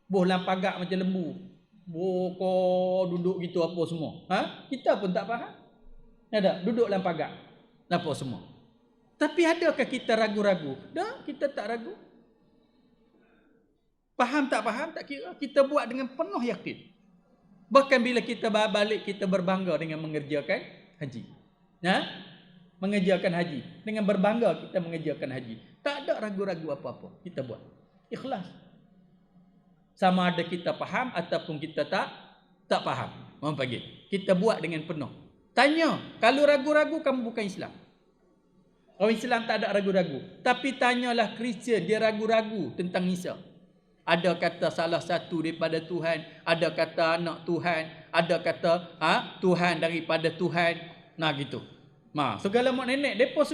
Boh lampagak macam lembu. Kau duduk gitu apa semua. Kita pun tak faham. Ada duduk dalam pagar. Apa semua. Tapi adakah kita ragu-ragu? Dah, kita tak ragu. Faham tak kira. Kita buat dengan penuh yakin. Bahkan bila kita balik, kita berbangga dengan mengerjakan haji. Mengerjakan haji. Dengan berbangga kita mengerjakan haji. Tak ada ragu-ragu apa-apa. Kita buat. Ikhlas. Sama ada kita faham ataupun kita tak faham. Kita buat dengan penuh. Tanya, kalau ragu-ragu kamu bukan Islam. Orang Islam tak ada ragu-ragu. Tapi tanyalah Kristian, dia ragu-ragu tentang Isa. Ada kata salah satu daripada Tuhan, ada kata anak Tuhan, ada kata Tuhan daripada Tuhan. Nah gitu. Segala mak nenek depa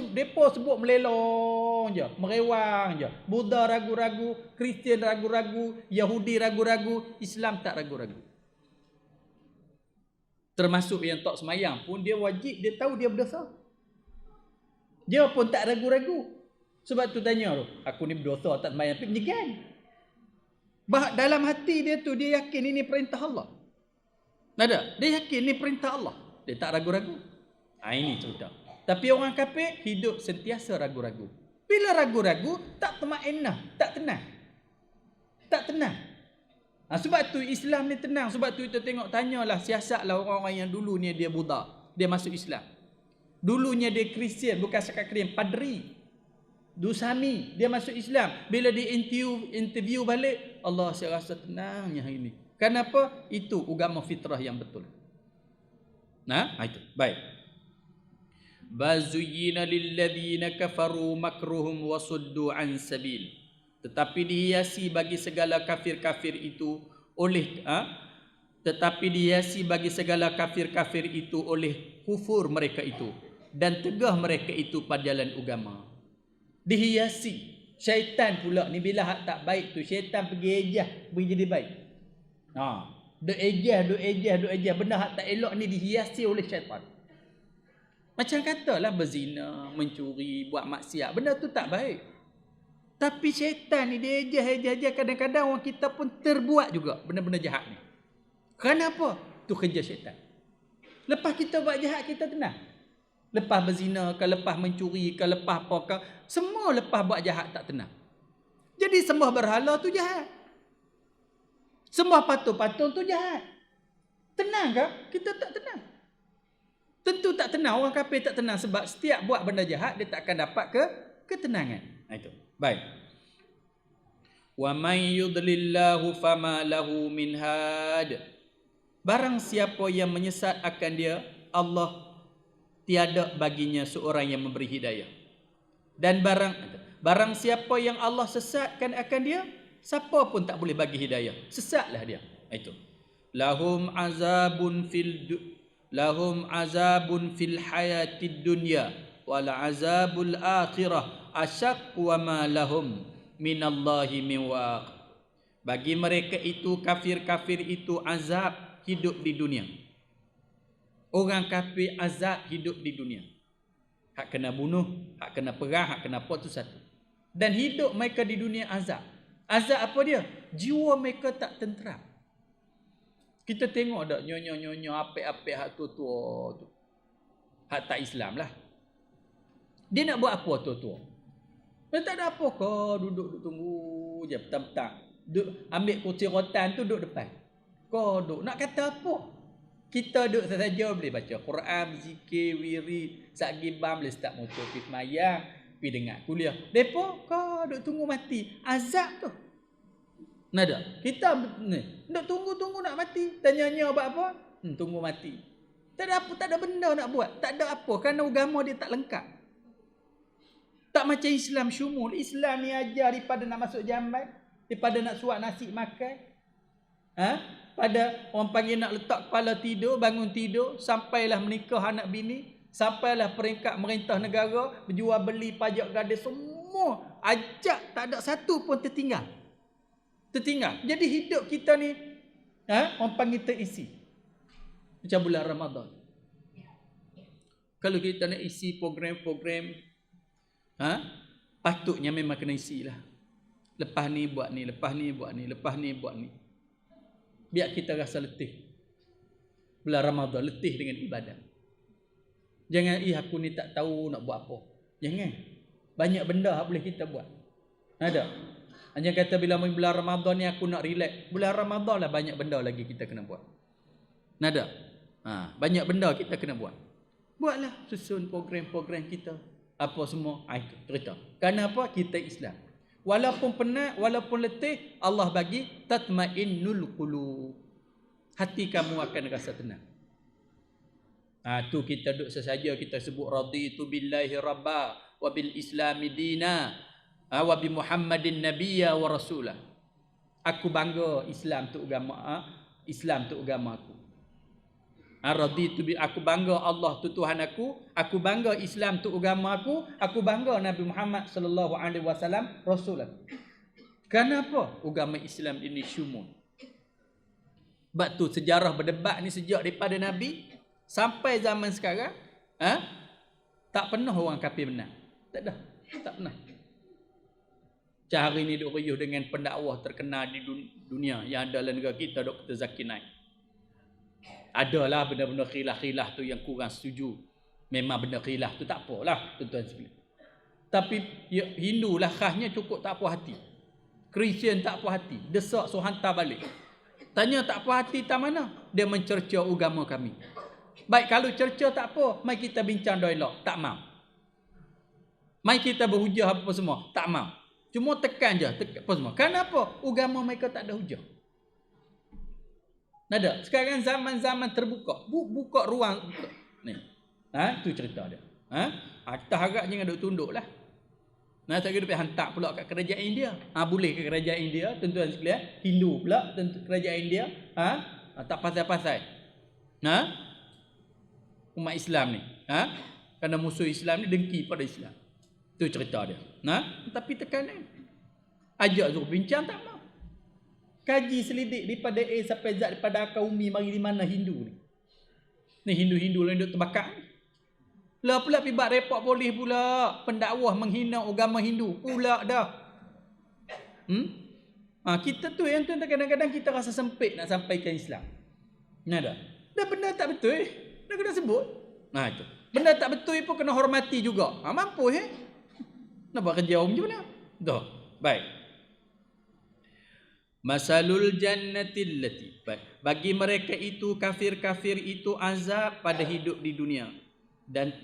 sebut melelong je, merewang je. Buddha ragu-ragu, Kristian ragu-ragu, Yahudi ragu-ragu, Islam tak ragu-ragu. Termasuk yang tak semayang pun dia wajib, dia tahu dia berdosa. Dia pun tak ragu-ragu. Sebab tu tanya tu, aku ni berdosa tak semayang, tapi menyegan. Dalam hati dia tu dia yakin ini perintah Allah. Ada, dia yakin ini perintah Allah. Dia tak ragu-ragu. Ini cerita. Tapi orang kafir hidup sentiasa ragu-ragu. Bila ragu-ragu, tak temainah, tak tenang. Tak tenang. Sebab tu Islam ni tenang. Sebab tu kita tengok, tanyalah, siasatlah orang-orang yang dulu ni dia Buddha, dia masuk Islam. Dulunya dia Kristian, bukan sekat Kristian, Padri, Dusami, dia masuk Islam. Bila dia interview balik, Allah, saya rasa tenangnya hari ni. Kenapa? Itu agama fitrah yang betul. Nah, itu. Baik. Bazuyyina lilladzina kafaru makruhum wasuddu an sabil. Tetapi dihiasi bagi segala kafir-kafir itu oleh tetapi dihiasi bagi segala kafir-kafir itu oleh kufur mereka itu dan tegah mereka itu pada jalan agama. Dihiasi. Syaitan pula ni bila hak tak baik tu, syaitan pergi ejah pergi jadi baik. Duk ejah benda hak tak elok ni dihiasi oleh syaitan. Macam katalah berzina, mencuri, buat maksiat, benda tu tak baik. Tapi syaitan ni dia ejah kadang-kadang orang kita pun terbuat juga benda-benda jahat ni. Kenapa? Tu kerja syaitan. Lepas kita buat jahat kita tenang. Lepas berzina, ke lepas mencuri, ke lepas apa ke, semua lepas buat jahat tak tenang. Jadi sembah berhala tu jahat. Sembah patung-patung tu jahat. Tenang ke? Kita tak tenang. Tentu tak tenang. Orang kafir tak tenang sebab setiap buat benda jahat dia tak akan dapat ketenangan. Itu. Baik. Wa may yudlillahu fama lahu min had. Barang siapa yang menyesat akan dia, Allah tiada baginya seorang yang memberi hidayah. Dan barang siapa yang Allah sesatkan akan dia, siapa pun tak boleh bagi hidayah. Sesatlah dia. Itu. Lahum azabun fil hayatid dunya wal azabul akhirah asyaq wa ma lahum minallahi min waq. Bagi mereka itu, kafir-kafir itu, azab hidup di dunia. Orang kafir azab hidup di dunia. Hak kena bunuh, hak kena perang, hak kena apa tu satu. Dan hidup mereka di dunia azab. Azab apa dia? Jiwa mereka tak tenteram. Kita tengok tak nyonya-nyonya apik-apik hak tua-tua tu. Hak tak Islam lah. Dia nak buat apa tua-tua? Dia tak ada apa ke, duduk tunggu je petang-petang. Ambil kursi rotan tu duduk depan. Kau duduk nak kata apa? Kita duduk saja boleh baca Quran, zikir, wirid, sakgibam, boleh start motor pergi semayang, pergi dengar kuliah. Depa kau duduk tunggu mati. Azab tu. Nada. Kita ni duduk tunggu nak mati. Tanya-tanya buat apa? Tunggu mati. Tak ada apa, tak ada benda nak buat. Tak ada apa kerana agama dia tak lengkap. Tak macam Islam syumul. Islam ni ajar daripada nak masuk jambat, daripada nak suap nasi makan. Pada orang panggil nak letak kepala tidur, bangun tidur, sampailah menikah anak bini, sampailah peringkat merintah negara, berjual beli, pajak gadis, semua ajak, tak ada satu pun tertinggal. Jadi hidup kita ni orang panggil terisi. Macam bulan Ramadan. Kalau kita nak isi program-program, patutnya memang kena isi lah. Lepas ni buat ni, lepas ni buat ni, lepas ni buat ni. Biar kita rasa letih. Bulan Ramadan letih dengan ibadat. Jangan aku ni tak tahu nak buat apa. Jangan. Banyak benda boleh kita buat. Ada. Hanya kata bila bulan Ramadan ni aku nak relax. Bulan Ramadan lah banyak benda lagi kita kena buat. Nada. Banyak benda kita kena buat. Buatlah susun program-program kita. Apa semua. Itu cerita. Kerana apa? Kita Islam. Walaupun penat, walaupun letih, Allah bagi tatmainnul qulub. Hati kamu akan rasa tenang. Tu kita duduk sesaja kita sebut raditu billahi rabba wa bil islami dina wa bi Muhammadin nabiyya wa rasulah. Aku bangga Islam tu agama, Islam tu agama aku. Raditu bi, aku bangga Allah tu Tuhan aku bangga Islam tu agama aku bangga Nabi Muhammad sallallahu alaihi wasallam rasul aku. Kenapa? Agama Islam ini syumul. Sebab tu sejarah berdebat ni sejak daripada Nabi sampai zaman sekarang, tak pernah orang kafir menang. Tak pernah. Hari ni duk riuh dengan pendakwah terkenal di dunia yang ada dalam negara kita, Dr. Zakir Naik. Adalah benda-benda khilaf tu yang kurang setuju. Memang benda khilaf tu tak apalah, tuan-tuan sekalian. Tapi Hindu lah khasnya cukup tak puas hati. Kristian tak puas hati. Desak so hantar balik. Tanya tak puas hati tak mana? Dia mencerca agama kami. Baik kalau cerca tak apa. Mari kita bincang dialog. Tak mau. Mari kita berhujah apa semua. Tak mau. Cuma tekan je. Apa semua. Kenapa? Agama mereka tak ada hujah. Nada. Sekarang zaman-zaman terbuka. Buka ruang. Ni. Tu cerita dia. Kita harap jangan duk tunduk lah. Tak kira pergi hantar pula kat kerajaan India. Boleh ke kerajaan India, tuan-tuan sekalian. Hindu pula tentu kerajaan India. Tak pasal-pasal. Umat Islam ni. Kerana musuh Islam ni dengki pada Islam. Itu cerita dia. Tapi tekanan. Ajak suruh bincang tak mau. Kaji selidik daripada A sampai Z, daripada akar umi mari di mana Hindu ni. Ni Hindu-Hindu yang duk terbakar ni. Lah pula pibat repot polis pula. Pendakwah menghina agama Hindu. Pula dah. Kita tu yang kadang-kadang kita rasa sempit nak sampaikan Islam. Dah benda tak betul. Dah kena sebut. Itu. Benda tak betul pun kena hormati juga. Mampu nak buat kerja macam mana? Dah. Baik. Masalul jannatil lati. Bagi mereka itu, kafir-kafir itu, azab pada hidup di dunia. Dan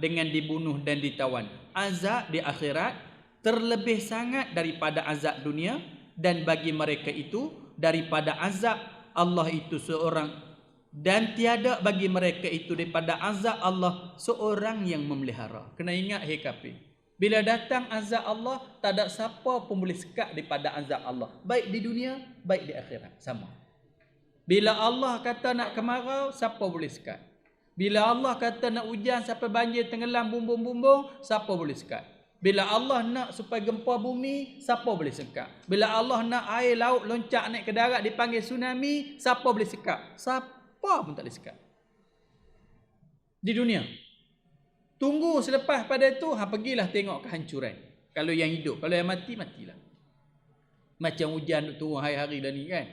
dengan dibunuh dan ditawan. Azab di akhirat terlebih sangat daripada azab dunia, dan bagi mereka itu daripada azab Allah itu seorang, dan tiada bagi mereka itu daripada azab Allah seorang yang memelihara. Kena ingat kafir. Bila datang azab Allah, tak ada siapa pun boleh sekat daripada azab Allah, baik di dunia baik di akhirat, sama. Bila Allah kata nak kemarau, siapa boleh sekat? Bila Allah kata nak hujan sampai banjir tenggelam bumbung-bumbung, siapa boleh sekat? Bila Allah nak supaya gempa bumi, siapa boleh sekat? Bila Allah nak air laut loncat naik ke darat dipanggil tsunami, siapa boleh sekat? Siapa pun tak boleh sekat. Di dunia. Tunggu selepas pada itu, pergilah tengok kehancuran. Kalau yang hidup, kalau yang mati, matilah. Macam hujan turun hari-hari dah ni kan.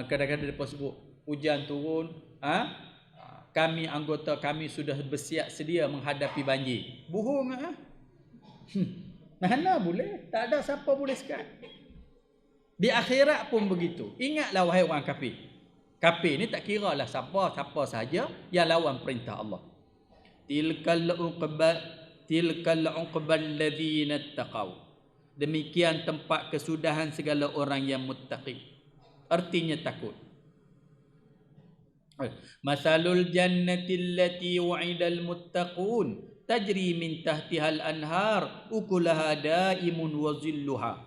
Kadang-kadang mereka sebut hujan turun, kami anggota kami sudah bersiap sedia menghadapi banjir. Bohong mana boleh? Tak ada siapa boleh sekat. Di akhirat pun begitu. Ingatlah wahai orang kafir. Kafir ni tak kira lah siapa sahaja yang lawan perintah Allah. Tilkal uqbal ladzina taqaw. Demikian tempat kesudahan segala orang yang muttaqi. Artinya takut. Masalul jannati allati wa'idal muttaqun tajri min tahtihal anhar ukulaha daimun wa zilluha.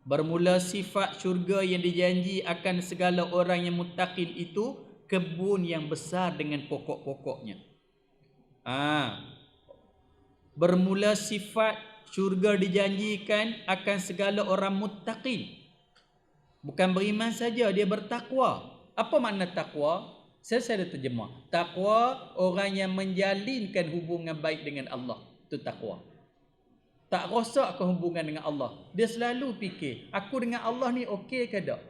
Bermula sifat syurga yang dijanji akan segala orang yang muttaqin itu kebun yang besar dengan pokok-pokoknya. Bermula sifat syurga dijanjikan akan segala orang muttaqin. Bukan beriman saja, dia bertakwa. Apa makna takwa? Saya dah terjemah. Takwa orang yang menjalinkan hubungan baik dengan Allah. Itu takwa. Tak rosak hubungan dengan Allah. Dia selalu fikir, aku dengan Allah ni okey ke tak?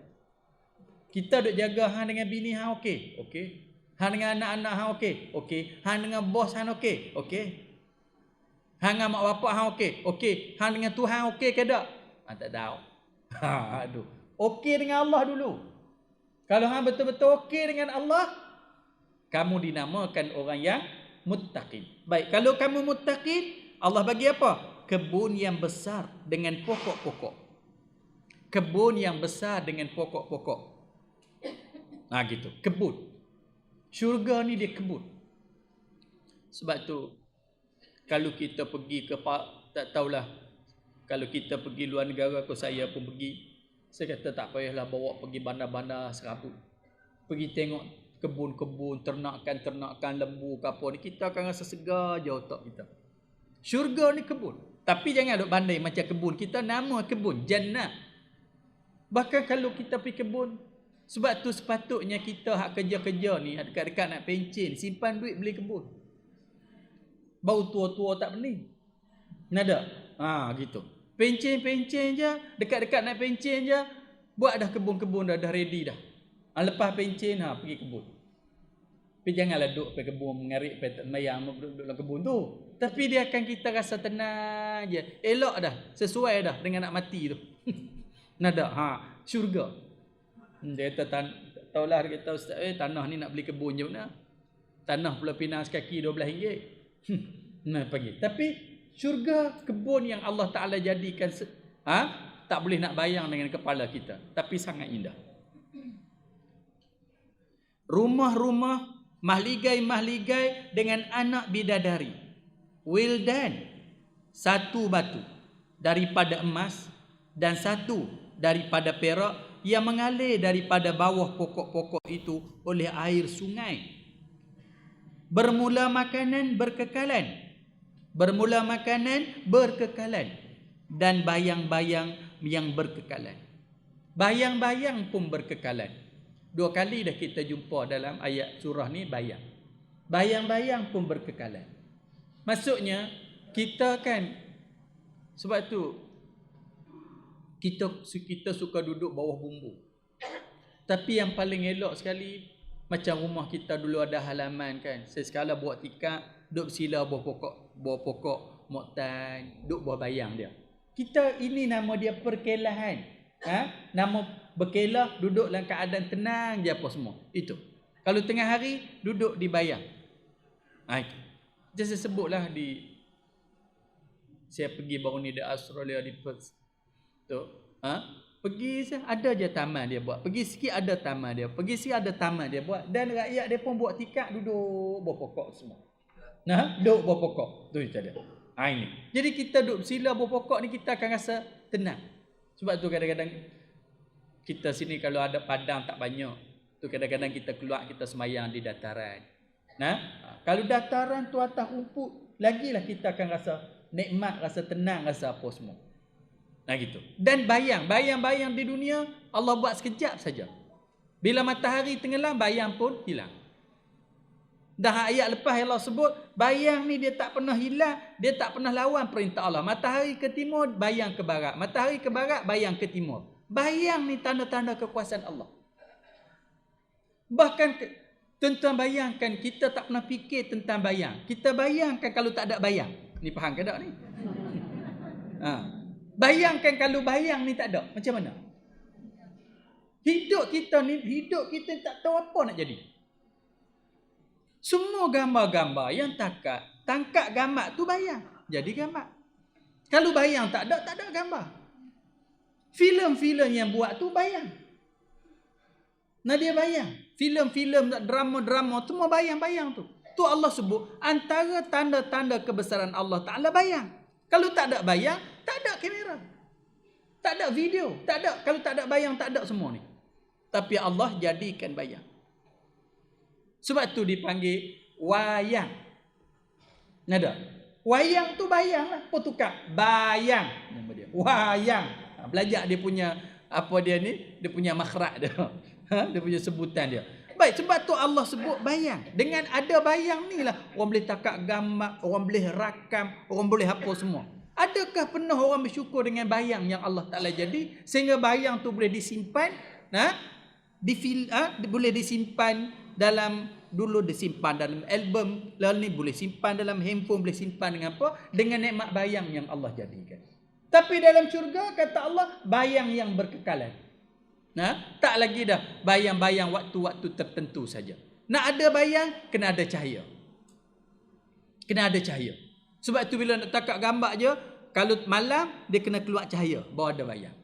Kita duk jaga hang dengan bini hang okey? Okey. Hang dengan anak-anak hang okey? Okey. Hang dengan bos hang okey? Okey. Hang dengan mak bapak hang okey? Okey. Hang dengan Tuhan okey ke tak? Tak tahu. Aduh. Okey dengan Allah dulu. Kalau hang betul-betul okey dengan Allah, kamu dinamakan orang yang muttaqin. Baik, kalau kamu muttaqin, Allah bagi apa? Kebun yang besar dengan pokok-pokok. Kebun yang besar dengan pokok-pokok. Gitu. Kebun. Syurga ni dia kebun. Sebab tu kalau kita pergi ke tak tahulah, kalau kita pergi luar negara, saya pun pergi. Saya kata tak payahlah bawa pergi bandar-bandar serabut. Pergi tengok kebun-kebun, ternakan-ternakan lembu ke apa ni, kita akan rasa segar je otak kita. Syurga ni kebun. Tapi jangan duk bandai macam kebun kita, nama kebun jannah. Bahkan kalau kita pergi kebun, sebab tu sepatutnya kita hak kerja-kerja ni dekat-dekat nak pencen, simpan duit beli kebun. Bau tua-tua tak pening. Nada. Gitu. Pencen-pencen je, dekat-dekat nak pencen je, buat dah kebun-kebun dah ready dah. Lepas pencen pergi kebun. Tapi janganlah duduk pergi kebun mengarik pergi mayang duduk dalam kebun tu. Tapi dia akan kita rasa tenang je. Elok dah, sesuai dah dengan nak mati tu. Nada, syurga. Dia kata taulah dia kata ustaz, tanah ni nak beli kebun je mana? Tanah pula pinang sekaki RM12. Nah pergi. Tapi syurga kebun yang Allah Taala jadikan tak boleh nak bayang dengan kepala kita, tapi sangat indah. Rumah-rumah, mahligai-mahligai dengan anak bidadari. Wildan, satu batu daripada emas dan satu daripada perak yang mengalir daripada bawah pokok-pokok itu oleh air sungai. Bermula makanan berkekalan. Bermula makanan berkekalan. Dan bayang-bayang yang berkekalan. Bayang-bayang pun berkekalan. 2 kali dah kita jumpa dalam ayat surah ni bayang. Bayang-bayang pun berkekalan. Maksudnya kita kan, sebab tu kita suka duduk bawah bumbu. Tapi yang paling elok sekali, macam rumah kita dulu ada halaman kan. Sekala buat tikar, duduk bersila bawah pokok moktan, duduk bawah bayang dia. Kita ini nama dia perkelahan. Nama berkelah, duduk dalam keadaan tenang je apa semua. Itu. Kalau tengah hari duduk di bayang. Itu. Jadi saya sebutlah saya pergi baru ni di Australia di Perth. Tu, pergi ada je taman dia buat. Pergi sikit ada taman dia. Pergi sikit ada taman dia buat. Dan rakyat dia pun buat tikar duduk bawah pokok semua. Duduk bawah pokok. Tu itu dia. Ini. Jadi kita duduk bersila bawah pokok ni kita akan rasa tenang. Sebab tu kadang-kadang kita sini kalau ada padang tak banyak, tu kadang-kadang kita keluar kita semayang di dataran. Kalau dataran tu atas rumput, lagilah kita akan rasa nikmat, rasa tenang, rasa apa semua. Gitu. Dan bayang-bayang di dunia Allah buat sekejap saja. Bila matahari tenggelam, bayang pun hilang. Dah ayat lepas Allah sebut, bayang ni dia tak pernah hilang, dia tak pernah lawan perintah Allah. Matahari ke timur, bayang ke barat. Matahari ke barat, bayang ke timur. Bayang ni tanda-tanda kekuasaan Allah. Bahkan tuan-tuan bayangkan, kita tak pernah fikir tentang bayang. Kita bayangkan kalau tak ada bayang. Ni faham ke tak ni? Bayangkan kalau bayang ni tak ada, macam mana? Hidup kita tak tahu apa nak jadi. Semua gambar-gambar yang tangkap gambar tu bayang. Jadi gambar. Kalau bayang tak ada gambar. Filem-filem yang buat tu bayang. Dia bayang. Filem-filem, drama-drama, semua bayang-bayang tu. Tu Allah sebut antara tanda-tanda kebesaran Allah Ta'ala bayang. Kalau tak ada bayang, tak ada kamera. Tak ada video. Tak ada. Kalau tak ada bayang, tak ada semua ni. Tapi Allah jadikan bayang. Sebab tu dipanggil wayang. Nada. Wayang tu bayang lah. Apa tukar? Bayang. Nama dia. Wayang. Belajar dia punya apa dia ni? Dia punya makhraj dia. Dia punya sebutan dia. Baik, sebab tu Allah sebut bayang. Dengan ada bayang ni lah orang boleh takak gambar, orang boleh rakam, orang boleh apa semua. Adakah pernah orang bersyukur dengan bayang yang Allah Ta'ala jadi sehingga bayang tu boleh disimpan? Boleh disimpan dalam, dulu disimpan dalam album, lalu ni boleh simpan dalam handphone, boleh simpan dengan apa? Dengan nikmat bayang yang Allah jadikan. Tapi dalam syurga kata Allah bayang yang berkekalan. Tak lagi dah bayang-bayang waktu-waktu tertentu saja. Nak ada bayang, kena ada cahaya. Kena ada cahaya. Sebab tu bila nak takak gambar je, kalau malam dia kena keluar cahaya, baru ada bayang.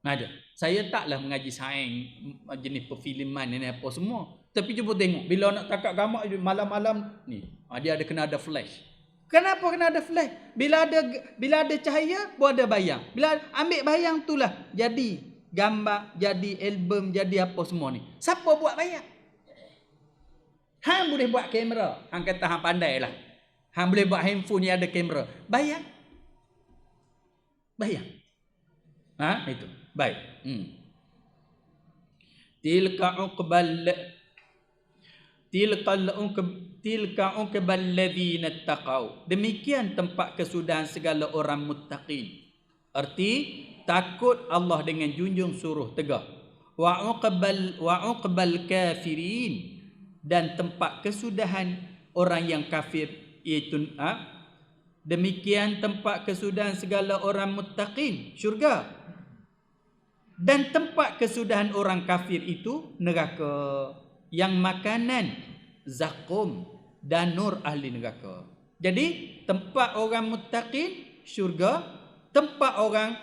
Ada. Saya taklah mengaji sains jenis perfilman ni apa semua. Tapi cuba tengok bila nak takak gambar malam-malam ni, dia ada kena ada flash. Kenapa kena ada flash? Bila ada cahaya, baru ada bayang. Bila ambil bayang itulah jadi gambar, jadi album, jadi apa semua ni. Siapa buat bayang? Hang boleh buat kamera. Hang kata hang pandai lah. Hang boleh buat handphone yang ada kamera. Bayang. Bayang. Itu. Baik. Tilka uqbal ladzina taqau. Demikian tempat kesudahan segala orang muttaqin. Arti takut Allah dengan junjung suruh tegak. Wa uqbal kafirin. dan tempat kesudahan orang yang kafir iaitu demikian tempat kesudahan segala orang muttaqin syurga, dan tempat kesudahan orang kafir itu neraka yang makanan zakum dan nur ahli neraka. Jadi tempat orang muttaqin syurga, tempat orang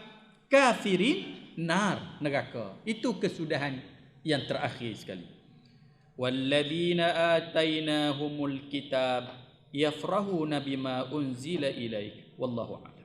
kafirin nar neraka. Itu kesudahan yang terakhir sekali. Walladzina atainahumul kitab yafrahuna bima unzila ilaik wallahu a'lam.